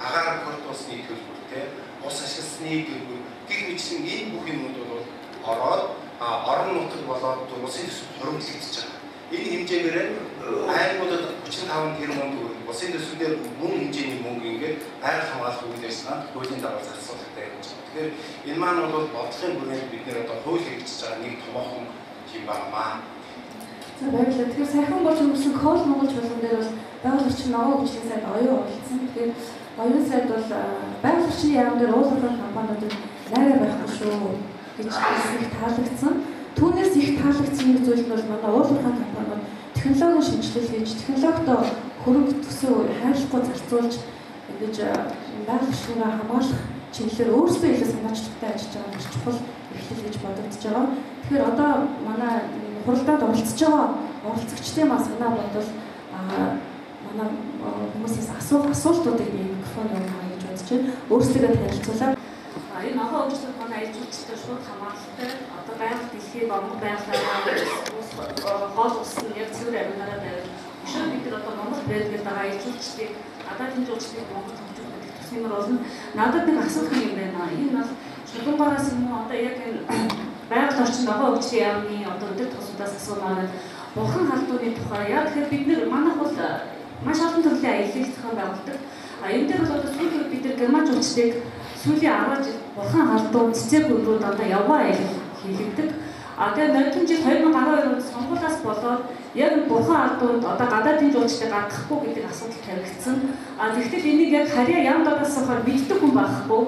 агаар бүрт усны төлбөртэй ус ашигласны төлбөр гэх мэтлэн энэ бүх юмуд бол ороод орон нутаг болоод улсын төсөв хуримтлагдаж байгаа. Энэ хэмжээгээр аймагуудад 35 тэрбум төгрөг улсын төсвөөр мөн хэмжээний мөнгө ингээд байгаль хамгаалах үйлдвэрлэснээр хуулийн дагуу зарцуулалттай явж байгаа. Тэгэхээр энэ маань бол бодлогын бүрээр бид нэр одоо хууль хэрэгжиж байгаа нэг томоохон юм байна. За баярлалаа. Тэгэхээр сайхан болж өнгөрсөн Кол Монголч болгон дээр бол байгаль орчин ногоон хөгжлийн сайд оюун оролцсон. Тэгэхээр оюун сайд бол байгаль орчны яам дээр уулзах компаниудад найраа байхгүй шүү гэж их таалагдсан. Түүнээс их таалагдсан нэг зүйл нь бол манай уулзах компаниуд технологийн шинжилгээ хийж технологитой хөрөнгө төсөв хайрлахгүй зарцуулж ингэж байгаль орчныг хамгаалах чиглэлээр өөрсдөө илүү санаачлагтай ажиллаж байгаа нь чухал эхлэл гэж бодогдож байгаа. Тэгэхээр одоо манай хуралдаанд оролцож байгаа оролцогчдын маань санаа бодвол манай хүмүүсээс асуултуудыг би микрофон явуулах гэж бодож байна. Өөрсдөө танилцуулаад энэ ногоон хөгжлөд манай ажилчдад шууд хамааралтай одоо байгаль дэлхийн Монгол байгалаа гол усан яг цэвэр аминаараа байвал өшөө бид нар одоо Монгол байдлаар байгаа ажилчдыг гадаадын жуулчдыг Монгол хөгжүүлэх гэдэг төсвөр болно. Надад нэг асуулт юм байна. Энэ бол шугамбараас юм уу одоо яг энэ байгаль орчин ногоон хөгжлийн яамны одоо өдөр тусдаас асуумаар бурхан халдууны тухай яг тэгэхээр бид нар манайх бол маш олон төрлийн аяллыг зохион байгуулдаг. Энэ дээр бол одоо сүүлийн бид нар герман жуулчдыг сүүлийн 10 жил бурхан халдуу цэцэг гүрүүд одоо яваа аялал хийлэгдэг. Тэгээ ноёдон жил 2012 онд сонгуулиас болоод яг бурхан халдуунд одоо гадаадын жуулчдыг гадахгүй гэдэг асуудал тавигдсан. Тэгэхдээ энийг яг харьяа яам дагаас хахаар мэддэг хүн байхгүй.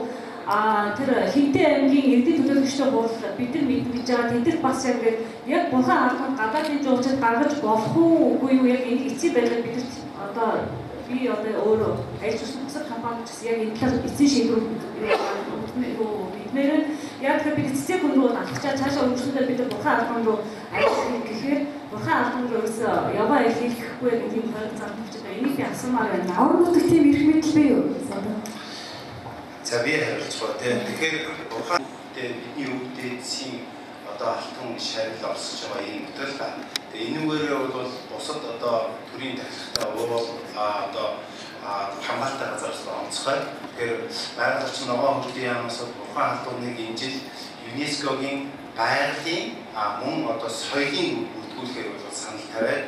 Тэр Хинтээ аймгийн иргэдийн төлөөлөгчтэй хууль бид нар мэдэн гэж байгаа тэдгээр бас яг бурхан халдуунд гадаадын жуулчид гаргаж болох үгүй юу яг энэ эцсийн байдлаар бид одоо би одоо өөрөө ажил хийсэн бусад компанид ч яг энэ талаар эцсийн шийдвэр биднээр яг тэр бид эцсийн хүн рүү алхачаа цаашаа өргөжлөндөө бид бурхан халдуун руу ажиллах гэхээр бурхан халдуун руу яваа хийхгүй гэдэг юм хоёр зардагч байгаа. Энийг би асуумаар байна. Орон нутгийн тийм эрх мэдэл бий юу? За би хариулцгаа тийм. Тэгэхээр бурхан бидний өвдөдсийн одоо алтан шарил орсож байгаа юм төл та. Тэгээ энүүгээрээ бол бусад одоо төрийн тархитай уул одоо хамгаалалттай газраас онцгой. Тэгэхээр байгаль орчин ногоон хөгжлийн яамаас бурхан халдууныг энэ жил ЮНЕСКОгийн байгалийн мөн одоо соёлын бүртгүүлэхээр бол санал тавиад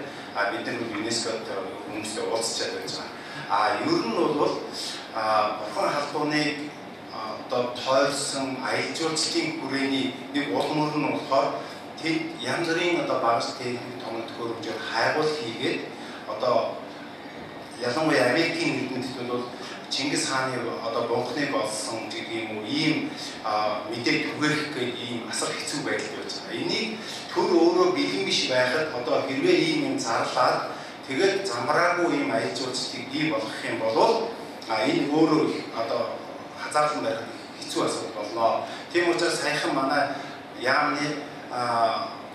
бид нар ЮНЕСКОд хүмүүстэй уулзчаад байж байгаа. Ер нь бол бурхан халдууныг одоо тойрсон аялал жуулчлалын хүрээний нэг уул мөр нь болохоор тэд янз бүрийн одоо багш техник том төхөөрөмжөөр хайгуул хийгээд одоо ялангуяа Америкийн иргэндэд бол Чингис хааны одоо бунхныг олсон гэдэг юм уу ийм мэдээ түгээрх гэх ийм асар хэцүү байдал байж байгаа. Энийг төр өөрөө бэлэн биш байхад одоо хэрвээ ийм юм зарлаад тэгээд замраагүй ийм аялал жуулчлалыг бий болгох юм бол энэ өөрөө одоо хазаарлан байх хэцүү асуудал болно. Тийм учраас саяхан манай яамны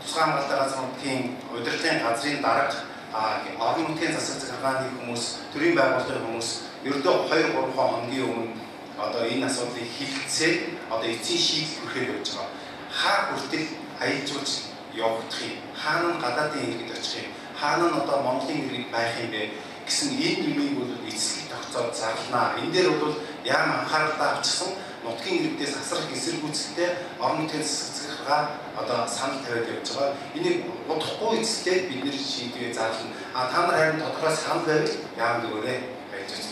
тусгай хамгаалалтын газрын удирдлагын газрын дарга орон нутгийн засаг захиргааны хүмүүс, төрийн байгууллагын хүмүүс ердөө 2-3 хоногийн өмнө одоо энэ асуудлыг хилцээд одоо эцсийн шийдэл хүрэхэд явж байгаа. Хаа хүртэл аялал жуулчлал явагдах юм, хаана нь гадаадын иргэд очих юм, хаана нь одоо Монголын иргэд байх юм бэ гэсэн энэ юмыг бол эцсийг тогтоож зарлана. Энэ дээр бол яам анхааралтай авчихсан нутгийн иргэдээс асар их эсэргүүцэлтэй орон нутгийн засаг захиргаа одоо санал тавиад явж байгаа. Энийг удахгүй эцэстээ бид нэр шийдвээ зарлана. Та нар харин тодорхой санал тавил яам дөрөө байж байна.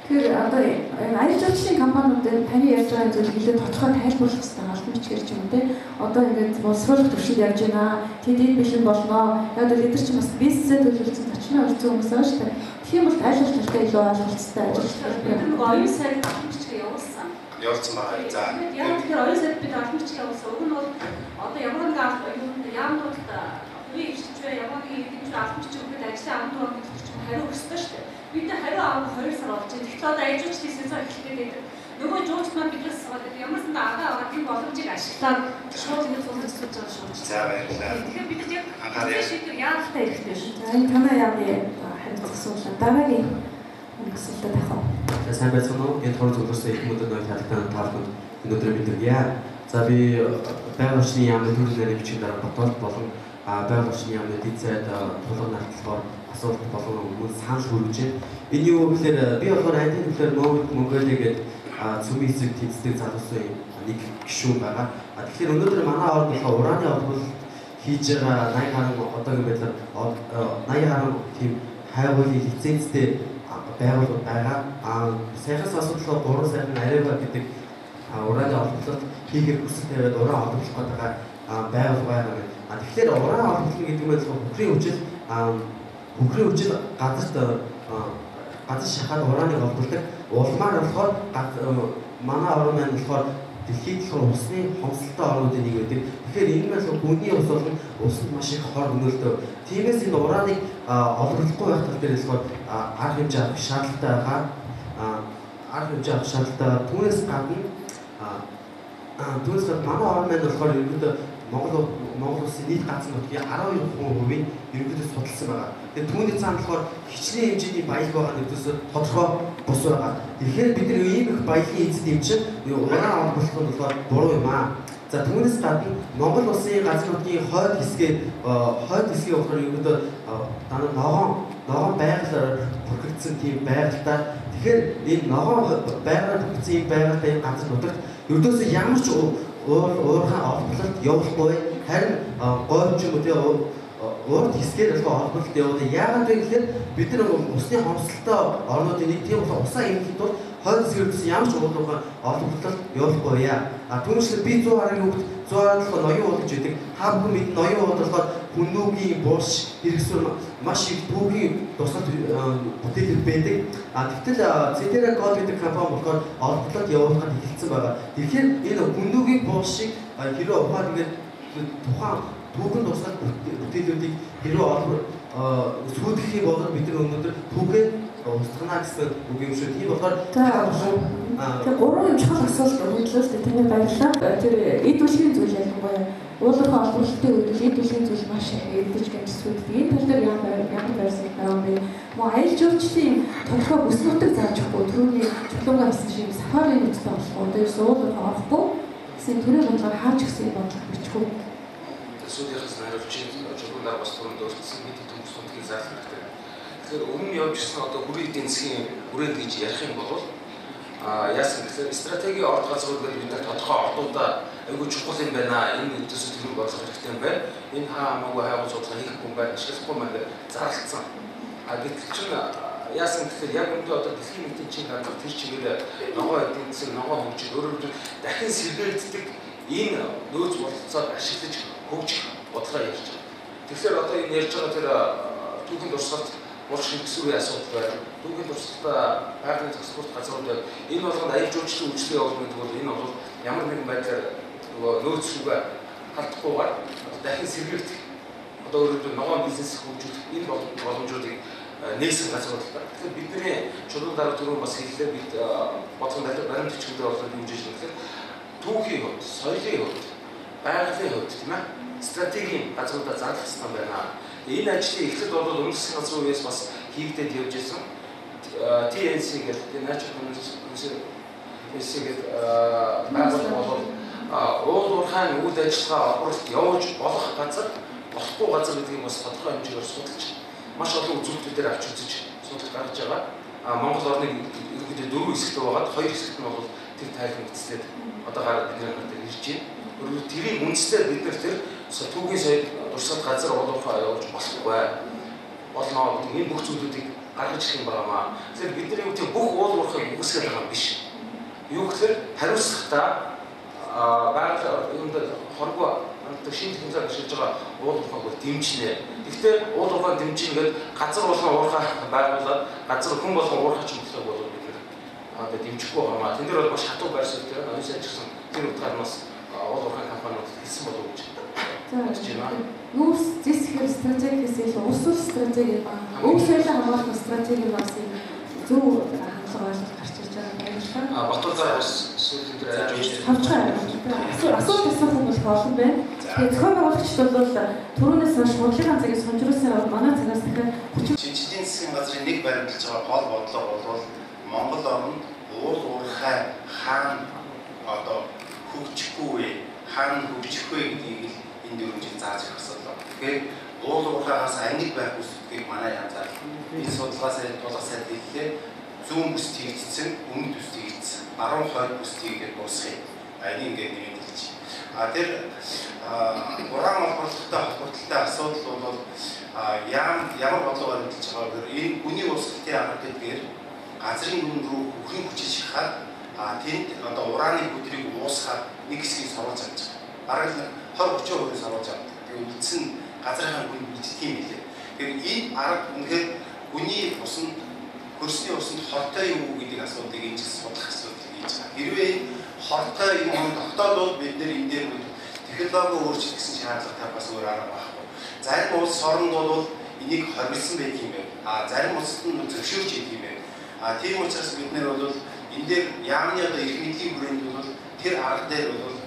Тэгэхээр одоо аялал жуулчлалын компаниуд таны ярьж байгаа зүйл хэлээд тодорхой тайлбарлах хэрэгтэй албан бичгээр ч юм уу те. Одоо ингээд боловсруулах төвшөнд явж байна. Тэд энэ бэлэн болно. Яг л эдгээр чинь бас бизнесээ төлөвлөсөн зочноо өрцөн хүмүүс байна шүү дээ. Тийм бол аялал жуулчлалтай илүү ойлголцтой ажиллах. Нэг оюун сайд албан бичгээр явуулсан. Явуулсан байгаа. За. Яг тэгэхээр оюун сайд бид албан бичгээр явуулсан. Уг нь бол одоо ямар нэг яамнууд үе ирчвэ ямар нэг иргэдч албан бичгээр өгөхөд ажлын амд дугаар гэдэг чинь хариу өссөн шүү дээ. Бид нар хариу авах 2 сар болж байна. Тэгэхээр одоо аялал жуулчлалын сезон эхлэхэд байдаг. Нөгөө жуулч маань бидээс суугаад ямар санда агаа тийм боломжийг ашиглаад шууд ингэ цуглаж байгаа шүү. За баярлалаа. Тэгэхээр бид яг шийдвэр яахтай хэрэгтэй шүү. За энэ танаа яамны хариуц асуулт дараагийн асуултад ахав. За сайн байцгаана уу? Энэ төр зөвлөсөн их мөдөд ноён талтай таалбар өнөөдөр мэдрэгье. За би байгаль орчны яамны төлөвлөрийн бичгийн дараа бодвол болон байгаль орчны яамны дэд зайд тулгын нартлахаар асуулт болон өмнө санал хүргэж байна. Энэ юу гэхээр би болохоор андын төлөөр Монголигээд цөмийн эсрэг тэнцдэг залуусан нэг гишүүн байгаа. Тэгэхээр өнөөдөр манай орнд болохоор ураны олбол хийж байгаа 80 гаруй одоогийн байдлаар 80 гаруй тийм хайгуулын лицензтэй байгууллага байгаа. Сайхаас асуудал 3 сайхан Арева гэдэг ураны олборлолт хийхээр хүсэл тавиад уран олборлох гэдэг байгууллага байгаа. Тэгэхээр уран олборлох гэдэг нь хөхрийн хүчил газар шахаад урааныг олбордог. Улмаар болохоор манай орон маань болохоор дэлхийд болохоор усны хомсолтой орнуудын нэг байдаг. Тэгэхээр энэ маань хүний ус бол усанд маш их хор өнөөлтөө. Тиймээс энэ урааныг олборлохгүй байх тал дээр болохоор арга хэмжээ авах шаардлагатай байгаа. Түүнээс гадна манай орон маань болохоор ерөнхийдөө Монгол улсын нийт газар нутгийн 12% ерөнхийдөө судалсан байгаа. Тэгээд түүний цаана болохоор хичнээн хэмжээний баялаг байгаа нэгдээс тодорхой бус байгаа. Тэгэхээр бид нар ийм их баялагын эзэд дэмжиж уран олборлох нь болохоор буруу юм аа. За түүнээс гадна Монгол улсын газар нутгийн хойд хэсгээ болохоор ерөнхийдөө ногоон байгалаар бүрхэгдсэн тийм байгальтай. Тэгэхээр энэ ногоон байгалаар бүрхэгдсэн ийм байгальтай энэ газар нутагт ердөөсөө ямар ч уурхай олборлолт явуулахгүй, харин гойч юм уу урд хэсгээр олборлолт явуулдаг. Яагаад вэ гэхээр бид нар усны хомсолтой орнуудын нэг тийм усаа имлэхэд бол хойд хэсгээс ямар ч уурхай олборлолт явуулахгүй яа. Түүнчлэн би 100 гаруй хүүхэд 100 гаруй ноён уулж идэг. Та бүхэн мэднэ ноён уулж болохоор хүннүүгийн булш хэрэгсэл маш их түүхийн туслах бүтээлүүд байдаг. Тэгтэл Цетера Гол гэдэг компани болохоор олборлолт явуулахад эхэлсэн байгаа. Тэгэхээр энэ хүннүүгийн булшийг хэрэг ухаад ингээд тухайн түүхэн туслах бүтээлүүдийг хэрэг сүйтгэх юм бол бид нар өнөөдөр түүхээ устгана гэсэн үг юм шүү. Тийм болохоор тэгээ 3 юм чухал асуулт өгдлөө шүү дээ. Тэний баярлалаа. Тэр эд бүлгийн зүйл ялангуяа уулын олборлолтын үед эд бүлгийн зүйл маш их эдэж гэмжсүүд. Энэ тал дээр ямар байрсаг байгаа вэ? Мөн аялал жуулчлалын тодорхой бүс нутаг зааж өгөхгүй түрүүний чулуунгаа хийсэн шиг сафарын нутагтай болох уу? Тэрс уулын орохгүй гэсэн төрийн бодлогоор хааж өгсөн бодлого бичгүй. Сүүдийнхээс хариулж чулуунаар бас түрүүнд өөрчлөсөн бид төмс нутгийг заах хэрэгтэй. Тэгэхээр өмнө явжсэн одоо бүрийн эдийн засгийн хүрээнд гэж ярих юм бол яасан гэхээр стратегийн орд газрууд гэдэг бид нар тодорхой ордуудаа айгүй чухал юм байна. Энэ төсөл төлөв болох хэрэгтэй юм байна. Энэ хамаагүй хайгуул судалгаа хийхгүй байна. Ашиглахгүй маань зарлцсан. Гэтэл чинь яасан гэхээр яг өнөөдөр одоо дэлхийн нийтийн чинь газар тэр чигээр ногоо эдийн засаг ногоо хөгжиж өөрөөр дахин сэргээлддэг энэ нөөц бололцоод ашиглаж хөгжих бодлого ярьж байгаа. Тэгэхээр одоо энэ ярьж байгаа тэр түүхэн дурсгалт ур шингэсүүрийн асуудал байна. Түүхийн дурсгалтаа байгалийн засварт газрууд байна. Энэ болгонд аялал жуулчлалын үйлчлэгээ болгоно тэгвэл энэ бол ямар нэгэн байдлаар нөгөө нөөц рүүгээ халдахгүйгээр дахин сэргээлдэх одоо өөрөөр ногоон бизнес хөгжүүлэх энэ боломжуудыг нээсэн газрууд байна. Тэгэхээр бидний чулуун дараа түрүү бас хэллээ бид бодлого баримт бичгүүдэд болоод юу хийж байгаа гэхээр түүхийн хувьд, соёлын хувьд, байгалийн хувьд тийм ээ стратегийн газруудаа зарлах хэрэгтэй байна. Энэ ажлын эхлэлд бол өмнө засгийн газрын үеэс бас хийгдээд явж байсан. TNC гэдэг Natural Conservancy гэдэг байгууллага бол уул уурхайн үйл ажиллагаа олборлолт явуулж болох газар, болохгүй газар гэдгийг бас тодорхой хэмжээгээр судалж маш олон үзүүлэлтүүдээр авч үзэж судалж гаргаж байгаа. Монгол орныг ерөнхийдөө 4 хэсэгт байгаад 2 хэсэгт нь бол тэр тайлбарлагдсан. Одоо гараад бидний хараад ирж байна. Өөрөөр тэрийн үндслээр бид нар тэр түүхийн соёл дурсгал газар олонхоо явуулж болохгүй болно. Энэ бүх зүйлүүдийг гаргаж ирэх юм байна. Тэгэхээр бидний юу тийм бүх уул уурхайг үгүйсгэж байгаа юм биш. Юу гэхээр хариуцлагатай байгаль юмд хоргоо шинэ технологи ашиглаж байгаа уул уурхайг дэмжинэ. Гэхдээ уул уурхайг дэмжинэ гэдэг газар болгон уурхай байгуулаад газар хүн болгон уурхайч мөслөг бол бид нар одоо дэмжихгүй байгаа. Тэн дээр бол маш хатуу байр суурь дээр ноён сайжирсан тэр утгаараас уул уурхай компаниуд хэлсэн болов уу гэж. Нүүр зэсхэр стратегиэс илүү улс төр стратеги ба өв соёлын хамгаалах стратеги бас зөв хандлага ойлголт гарч ирж байгаа юм байна. Батуугаар бас сүүлийн дээр ажиллаж байна. Асуулт асуух хүмүүс олон байна. Тэгээд зохион байгуулагчид бол түрүүнээс хойш хурлын цагийг сонжруулсаар манай цагаас дахиад Шинжлэлийн засгийн газрын нэг баримталж байгаа гол бодлого бол Монгол орнд уул уурхай хаана одоо хөгжихгүй, хаана хөгжих вэ гэдгийг энэ дөрвөн жил зааж өгөх асуудал. Тэгэхээр уул уурхайгаас ангид байх үсгэдгийг манай янзаар энэ судалгаас тулах сайд хэллээ. Зүүн бүс тэгэгдсэн, өмнөд бүс тэгэгдсэн, 10 хойд бүс тэгэгдээд дуусгая. Энэ ингээд нэмэгдэлж. Тэр уран олборлоготой холбоотой асуудал бол ямар бодлого баримталж байгаа вэ? Энэ хүний урсгалын арга гэдгээр газрын гүн рүү бүхэн хүчиж шахаад тэнд одоо ураны бүдрийг уусгаад нэг хэсгийг сорвож авч байгаа. Бараг 20-30% сорвож авдаг. Тэгээ үлдсэн газрынхаа гүн үлддэг юм билээ. Тэгэхээр энэ арга үнэхээр хүний усанд хөрсний усанд хортой юу гэдэг асуудыг энэ ч судлах асуудал хийж байгаа. Хэрвээ хортой юм тогтоодвол бид нэр энэ дээр технологи өөрчлөх гэсэн шаардлага тавьхаас өөр арга байхгүй. Зарим улс орнд бол энийг хоригдсан байдаг юм байна. Зарим улсад нь зөвшөөрч идэг юм байна. Тийм учраас бид нэр бол энэ дээр яамны одоо их мэдлийн хүрээнд бол тэр арга дээр бол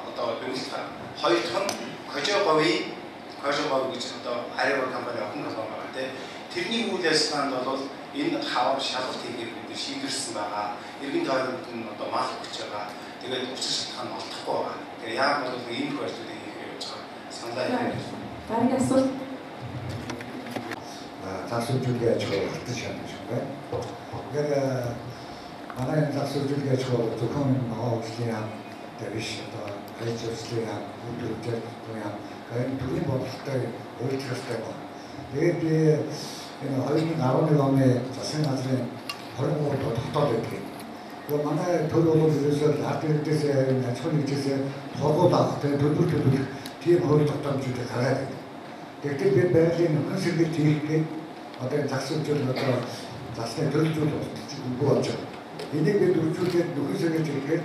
одоо дүгнэлт хоёр дахь нь Кожогови гэж одоо Арива компани охин компани байгаа тийм. Тэрний үйл ажиллагаанд бол энэ хавар шалгалт хийхээр бид шийдвэрсэн байгаа. Иргэн тойронд нь одоо мал өгч байгаа. Тэгээд учир шалтгаан олдохгүй байгаа. Тэгэхээр яам бол ийм projektуудыг хийх явж байгаа. Саналаа хэлээ. Дараагийн асуулт. Засваржуулгын аж ахуй хатаж шаардж байна. Тэгэхээр манай засваржуулгын аж ахуй зөвхөн ногоолчны яам биш одоо хайцлын яам үүдэлтэй яам энэ төрлийн бодлоготой өөрчлөлттэй байна. Тэгээд энэ 2011 оны засгийн газрын 23 тогтоод байдаг. Тэгээд манай төр бол ерөөсөө ард иргэдээс аж ахуй нэгжээс тогтоолох төлөвлөлт тийм хууль тогтоомжуудыг гаргаад байна. Тэгвэл бид байгалийн нөхөн сэргийлт хийх одоо засваржуул одоо засны төлөвлөлт үгүй болж байгаа. Энийг бид үржүүлээд нөхөн сэргийлт хийхээр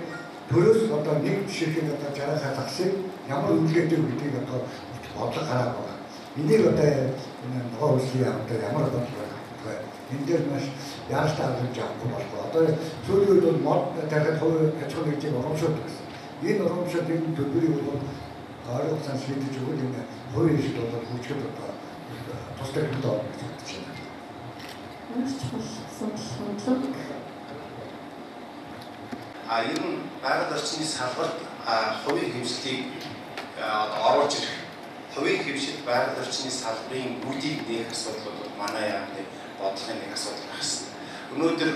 төрөөс одоо нэг жишээхэд одоо 60-аа засыг ямар үнэлгээтэй гэдгийг одоо бодлого гараад байгаа. Энийг одоо энэ ногоо үйлсийн одоо ямар бодлого гаргах вэ? Энэ дээр маш яаралтай аргамж авахгүй болов. Одоо сүүлийн үед бол мод дахиад хувь аж ахуй нэгжийг урамшуулдаг гэсэн. Энэ урамшууллын төлбөрийг бол ойрхон цааш шийдэж өгөх юм хувийн шиг бол хүчтэй одоо тусдаг хэрэгтэй байна гэж бодож байна. Маш чухал асуудал. Ер нь байгаль орчны салбарт хувийн хэмжлийг оруулж ирэх хувийн хэмжил байгаль орчны салбарын үүдийг нээх асуудал бол манай яамны бодлогын нэг асуудал байна. Өнөөдөр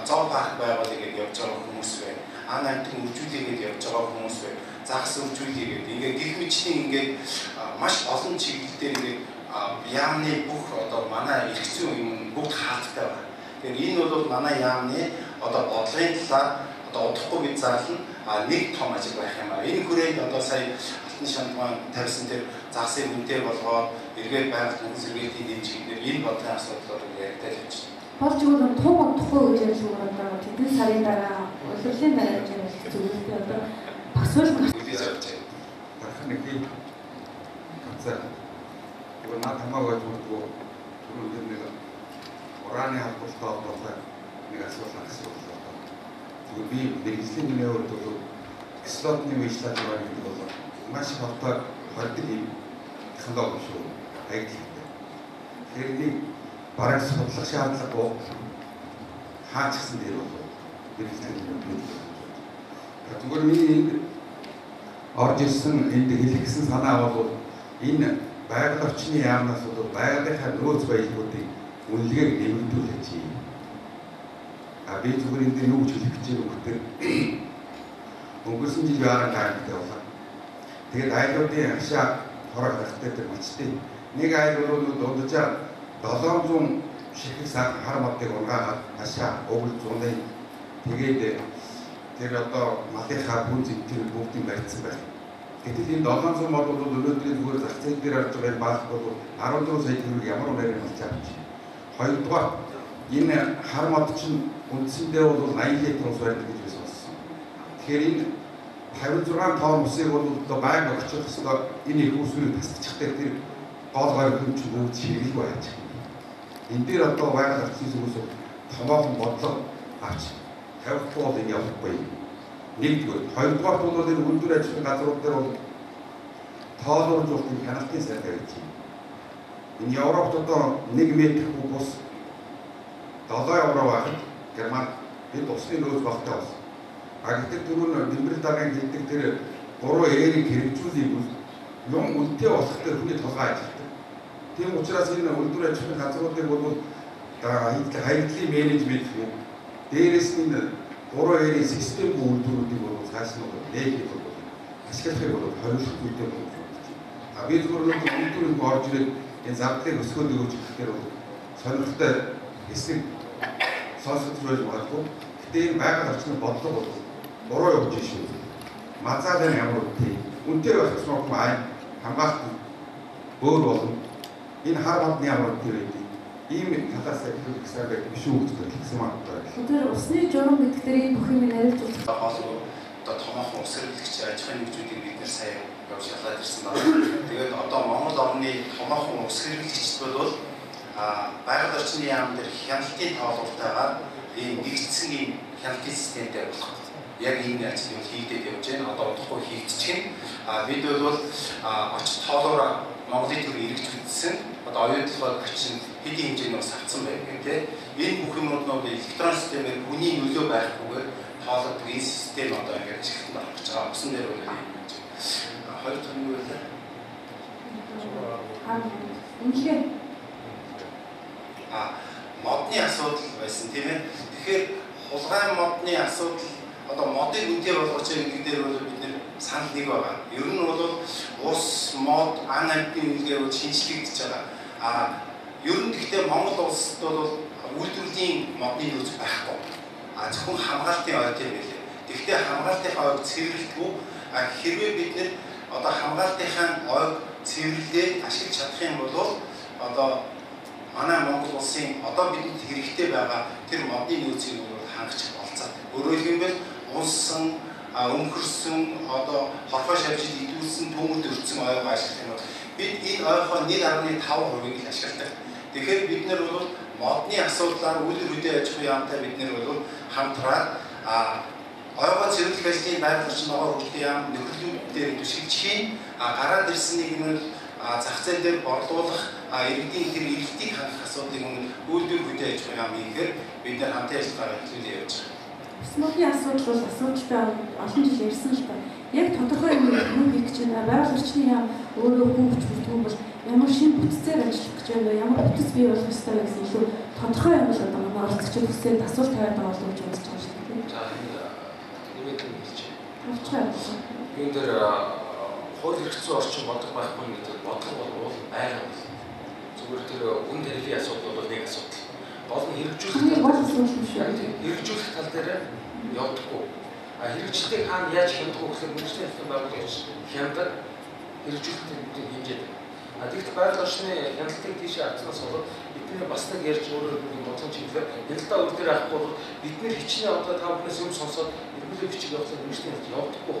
зоо парк байгуулъя гэж явж байгаа хүмүүс байна. Амтны үржүүлээгээд явж байгаа хүмүүс байна. Загас үржүүлээгээд ингээд гих мэтчлийн ингээд маш олон чиглэлээр ингээд яамны бүх одоо манай эрх зүйн юм бүгд хаалттай байна. Тэгэхээр энэ бол манай яамны одоо бодлогын талаар удахгүй бид зарлана нэг том ажил байх юм аа. Энэ хүрээнд одоо сая алтан шандман тавьсан тэр загсын үнэтэй болгоод эргээд байгаль нөхөн сэргийлтийн дэмжигдээр энэ бодлогын асуудлаар яриад явж байна. Болж игэл туг тухай үйл ажиллагаа одоо тэдний сарын дараа улирлын дараа гэж зөвлөлтөө одоо бас үйл хийж явж байна. Дахин нэг концерт өөр над хамаагүй зүгтгөө түрүү нэг ураны халдвартай холбоотой нэг асуудал асуусан. Би нэгжлийн нэмээр бол кислотны үйлчлэл гэдэг бол маш хавтаг хордог юм технологи шүү. Хаягдaltaй. Тэгэхээр нэг бараг судлах шаардлагагүй хаач гэсэн дээр бол нэгжлийн нэмээр. Тэгвэл миний орж ирсэн энд хэлэх гэсэн санаа бол энэ байгаль орчны яамнаас бол байгалийнхаа нөөц баялагуудыг үнэлгээг нэмэгдүүлж чинь. Би зүгээр энэ дээр юу гэж хэлэх гэж байгаа вэ? Өнгөрсөн жил яаран гайхалтай болоо. Тэгээд айлуудын хашаа хорог гарахтай тэр мачтай. Нэг айл бол дунджаа 700 ширхэг хар модыг ургаагаад хашаа өгөл зуны тэгээд тэр одоо малынхаа бүн зэвтэр бүгдийг барьсан байна. Гэтэл энэ 700 мод бол өнөөдрийн зүгээр зах зээл дээр орж байгаа баах бол 14 сая төгрөг ямар үнээр болж байгаа юм. Хоёрдугаар энэ хар мод чинь үндсэндээ бол 80 литр ус барьдаг гэж байсан. Тэгэхээр энэ 56 тонн усыг бол одоо байнга очих хэвээр энэ их усыг тасчихдаг тэр гол гойр хүч бүгд шиглэг байж байгаа. Энэ дээр одоо байгаль орчны зүгээс томоохон бодлого авч тавихгүй бол энэ явахгүй. Нэгдүгээр, хоёрдугаар бол энэ өндөр ажлын газрууд дээр бол тоолуулж явах хяналтын сайтай байж байна. Энэ Европт одоо 1 метр куб ус 7 евро байхад Герман бид усны нөөц багтаа бас. Гэхдээ түрүүн Нэмрэл дараагийн хэлдэг тэр 3 эрийг хэрэгжүүлэх юм үнэтэй болох тэр хүний толгой ажилладаг. Тийм учраас энэ өндөр ажлын газруудыг бол хаягдлын менежмент юм. Дээрээс нь 3 эрийн систем үйлдвэрүүдийг бол цааш нь нээх бол ашиглахыг бол хориглох үүрэгтэй болж байна. А би зөвхөн нэг өндөр орж ирээд энэ зардлыг өсгөөд өгч гэхээр бол сонирхолтой эсрэг сонсогдож байж магадгүй. Гэтэ энэ байгаль орчны бодлого бол буруу явж шүү. Мазаалын ямар үгүй. Үнтэй байх юм аа хамгаалт өөр болно. Энэ хар модны ямар үгүй байдаг. Ийм талаас хэлэх гэсэн биш үү гэсэн юм байна. Тэр усны журам гэдгээр энэ бүх юм яриулж байгаа. Одоо томоохон ус хэрэглэгч аж ахуйн нэгжүүдийг бид нэр сайн явж шалгаад ирсэн байна. Тэгээд одоо Монгол орны томоохон ус хэрэглэгчид бол байгаль орчны яам дээр хяналтын тоолуултайгаар ийм нэгдсэн ийм хяналтын системтэй болох. Яг энэ ажил хийгдээд явж байна. Одоо удахгүй хийгдчихээн. Бид бол очиж тоолоор Монголын төр иргэжүүлсэн. Одоо оюун толгойд бичсэн хэдийн хэмжээний ус авсан байх юм те. Энэ бүх юмнууд нь электрон системээр хүний нөлөө байхгүйгээр тоолдог энэ систем одоо ингээд ажиглалтанд орж байгаа. Усан дээр бол юм. Хоёр дахь нь юу вэ? Үнэхээр модны асуудал байсан тийм ээ. Тэгэхээр хулгай модны асуудал одоо модыг үнэтэй болгож байгаа гэдэг дээр бол бид нэр санал нэг байгаа. Ер нь бол ус, мод, ан амьтны үйлдэл бол шинжлэгдэж байгаа. Ер нь гэхдээ Монгол улсад бол үйлдвэрлэлийн модны нөөц байхгүй. Зөвхөн хамгаалтын ойд юм билээ. Гэхдээ хамгаалтынхаа ойг цэвэрлэхгүй хэрвээ бид нэр одоо хамгаалтынхаа ойг цэвэрлээд ашиглаж чадах юм бол одоо манай Монгол улсын одоо бидэнд хэрэгтэй байгаа тэр модны нөөцийг хангах болцоо. Өөрөөр хэлбэл унсан, өмхөрсөн, одоо хорхоо шавжид идүүлсэн, төмөд өрцсөн ойгоо ашиглах юм бол бид энэ ойгоо 1.5%-ийг л ашигладаг. Тэгэхээр бид нар бол модны асуудлаар үйл хөдлөлтөд аж ахуйн яамтай бид нар бол хамтраад ойгоо цэвэрлэх ажлын байгаль орчин ногоо хөгжлийн яам нөхөрлөлүүд дээр төшигдчихин гараад ирсэн нэг нь зах зээл дээр борлуулах иргэдийн тэр эрэлтийг хангах асуудлыг үйлдвэр хөдөө аж ахуйн яам хийхээр бид нар хамтын ажиллагаа хэлүүлээ явж байгаа. Модны асуудал бол асуудалтай олон жил ярьсан л та. Яг тодорхой юм хийх гэж байна. Байгаль орчны яам өөрөө хөнгөж бүрдгэн бол ямар шин бүтцээр ажиллах гэж байна, ямар бүтц бий болох ёстой вэ гэсэн илүү тодорхой юм бол одоо манай оролцогчид хүсээд асуулт тавиад байгаа болов уу гэж бодож байгаа шүү дээ. За нэмээд нь хэлж байна. Юун дээр хууль хэрэгцээ орчин бодлого байхгүй гэдэг бодлого бол байгаа. Зүгээр тэр үн тарифын асуудал бол нэг асуудал. Гол нь хэрэгжүүлэх тал дээр явдаггүй. Хэрэгжилтийг хаана яаж хямдах вэ гэхээр мэргэжлийн хэлтэн байгууллагч хямдаг хэрэгжүүлэлтийн хэмжээд. Тэгэхдээ байгаль орчны хяналтыг тийшээ авцнаас болоод бидний бас нэг ярьж өөрөөр бодсон чиглэлээр хяналтаа өөр дээр авахгүй бол бидний хичнээн одоо та бүхнээс юм сонсоод эргүүлээ бичиг явуулсан мэргэжлийн хэлт явдаггүй.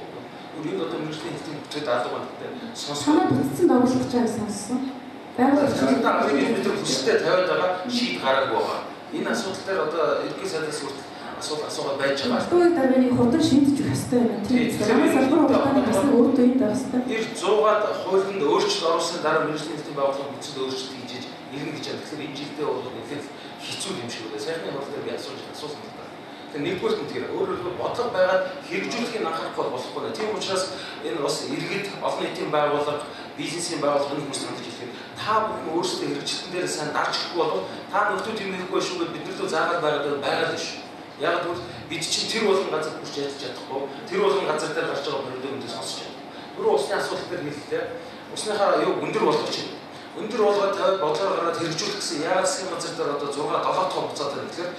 Өөрөөр одоо мэргэжлийн хэлтийн бүтээд алга банадтай сонсоод бүтцэн дагуулж байгааг сонссон. Байгаль орчны бид хүсэлтэд тавиад байгаа шийд гараагүй байгаа. Энэ асуудал дээр одоо ерөнхий сайдаас асуулт байж байгаа. Өөрөөр дараагийн хурдан шийдэж өгөх хэрэгтэй юм. Тийм. Манай салбар хугацааны гэсэн өөртөө энэ байх хэрэгтэй. 100-аад хуулинд өөрчлөлт оруулсан дараа мэргэжлийн хэлтийн байгууллага бүтцэд өөрчлөлт хийж ирнэ гэж байна. Тэгэхээр энэ жилдээ бол нэлээд хэцүү юм шиг байна. Сайхны хурд дээр би асуусан л та. Тэгэхээр нэгдүгээр нь тэр өөрөөр хэлбэл бодлого байгаад хэрэгжүүлэхийг анхаарахгүй болохгүй нэ. Тийм учраас энэ бас иргэд олон нийтийн байгууллага, бизнесийн байгууллагын хүмүүс хандж ирэхэд та бүхэн өөрсдөө хэрэгжилтэн дээр сайн дарж ирэхгүй бол та нөхдөд юм хийхгүй шүү гэж бид нар заагаад байгаа л шүү. Яг бол бид чинь тэр болгон газар хүрч ажиллаж чадахгүй. Тэр болгон газар дээр гарч байгаа проблемүүдийг сонсч байна. Түрүү усны асуудал дээр хэллээ. Усныхаа юу өндөр болгож байна. Өндөр болгоод тавиад бодлоор гараад хэрэгжүүлэх гэсэн яг засгийн газар дээр одоо 6-7 тоо буцаад байна. Тэгэхээр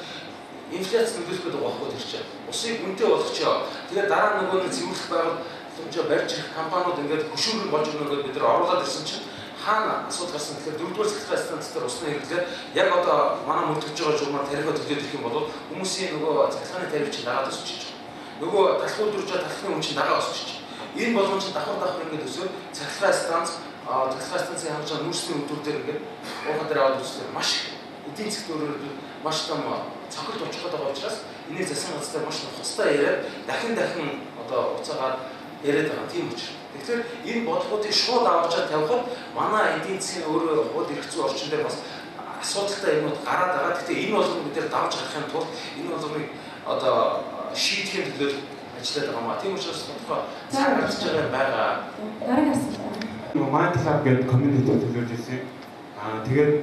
инфляц нөлөөлөх гэдэг болохгүй тэр чинь. Усыг үнэтэй болгочихоо. Тэгээд дараа нөгөө нэг цэвэрлэх байгууламжаа барьж ирэх компаниуд ингээд хөшөөрөл болж өгнө гэдээ бид нар оруулаад ирсэн чинь хаана асуудал гарсан гэхээр 4-р сахилгын станц дээр усны хэрэглээ яг одоо манай мөрдөгж байгаа журмаар тарифаа төлөөд ирэх юм бол хүмүүсийн нөгөө захилгааны тариф чинь дагаад өсчихөж байгаа. Нөгөө талхуу дөржөө талхны үн чинь дагаад өсчихөж байгаа. Энэ болгоом чинь давхар ингээд өсөөр захилгааны станцын хамж байгаа нүүрсний өдөр дээр ингээд уухад дээр аваад үзсэн маш эдийн засгт өөрөөр маш том цохилт очих гэдэг учраас энийг засгийн газар дээр маш хостой яриад дахин одоо уцаагаад яриад байгаа тийм учраас. Тэгэхээр энэ бодлогуудыг шууд авчаад тавихад манай эдийн засгийн өөрөө хууль эрх зүйн орчин дээр бас асуудалтай юмуд гараад байгаа. Гэхдээ энэ болгоно бид нэр давж гарахын тулд энэ болгоныг одоо шийдэхин төлөө ажиллаад байгаа маа. Тийм учраас тодорхой цаг гарч байгаа. Дараагийн асуулт. Mind Club гэдэг community төлөвлөж ирсэн. Тэгээд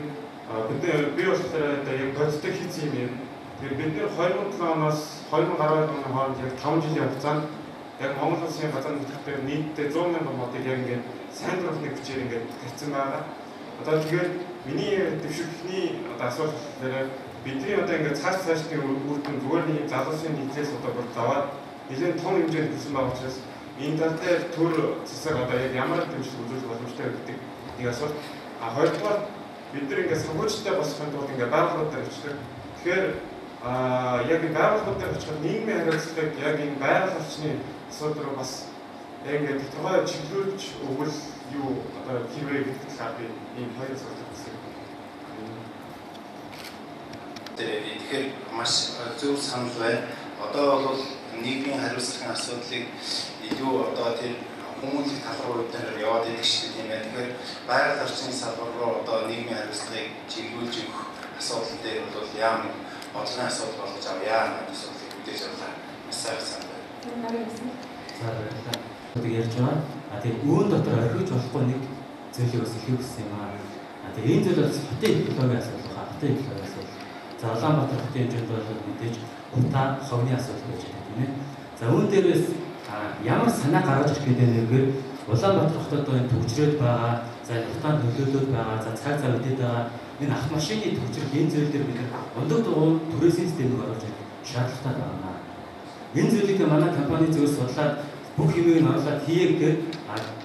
бид бас яг боддог хийсэн юм. Тэгээд бид нэр 2007 оноос 2010 оны хооронд яг 5 жилийн хугацаанд яг Монгол Улсын газар нутгаар нийтдээ 100 мянган модыг яг ингээд сайн дурхны хүчээр ингээд тавьсан байгаа. Одоо тэгэхээр миний дэвшигчний одоо асуулт дээр бидний одоо ингээд цаашдын үр дүн зүгээр нэг залуусын нийтлээс одоо бүр даваад нэлээд том хэмжээнд хүрсэн байгаа учраас энэ тал дээр төр засаг одоо яг ямар дэмжлэг үзүүлэх боломжтой гэдэг нэг асуулт. Хоёрдугаар бид нар ингээд санхүүжилттэй босохын тулд ингээд байгууллагуудаар очихдаг. Тэгэхээр яг энэ байгууллагуудаар очиход нийгмийн хариуцлага яг энэ байгаль орчны асуудал руу бас яг ингээд тодорхой чиглүүлж өгвөл юу одоо хэрвээ гэдэг талаар би ийм хоёр асуулт хэлсэн. Тэгэхээр маш зөв санал байна. Одоо бол нийгмийн хариуцлагын асуудлыг илүү одоо тэр хүмүүнлэг тал руу яваад идэх шиг юм байна. Тэгэхээр байгаль орчны салбар руу одоо нийгмийн хариуцлагыг чиглүүлж өгөх асуудал дээр бол яам бодлогын асуудал болгож авъя гэдэг асуудлыг үдээж авлаа. Маш сайн санал байна. За баярлалаа. Ярьж байгаа. Тэгээ үүн дотор орхиж болохгүй нэг зүйлийг бас хэлэх гэсэн юм аа. Тэгээ энэ зүйл бол хотын экологийн асуудал байна. Хотын экологийн асуудал. За Улаанбаатар хотын хэмжээнд бол мэдээж утаа ховны асуудал гэж байна тийм ээ. За үүн дээрээс ямар санаа гаргаж ирэх гэдэг нэрээр Улаанбаатар хотод энэ төвчрээд байгаа, за утаанд нөлөөлөд байгаа, за цаг зав үдээд байгаа энэ автомашины төвчрөл энэ зүйл дээр бид ундаг дугуй түрээсийн системийг оруулж шаардлагатай байна. Энэ зүйлийг манай компани зөвс судлаад бүх юмыг нь оруулаад хийе гэдэг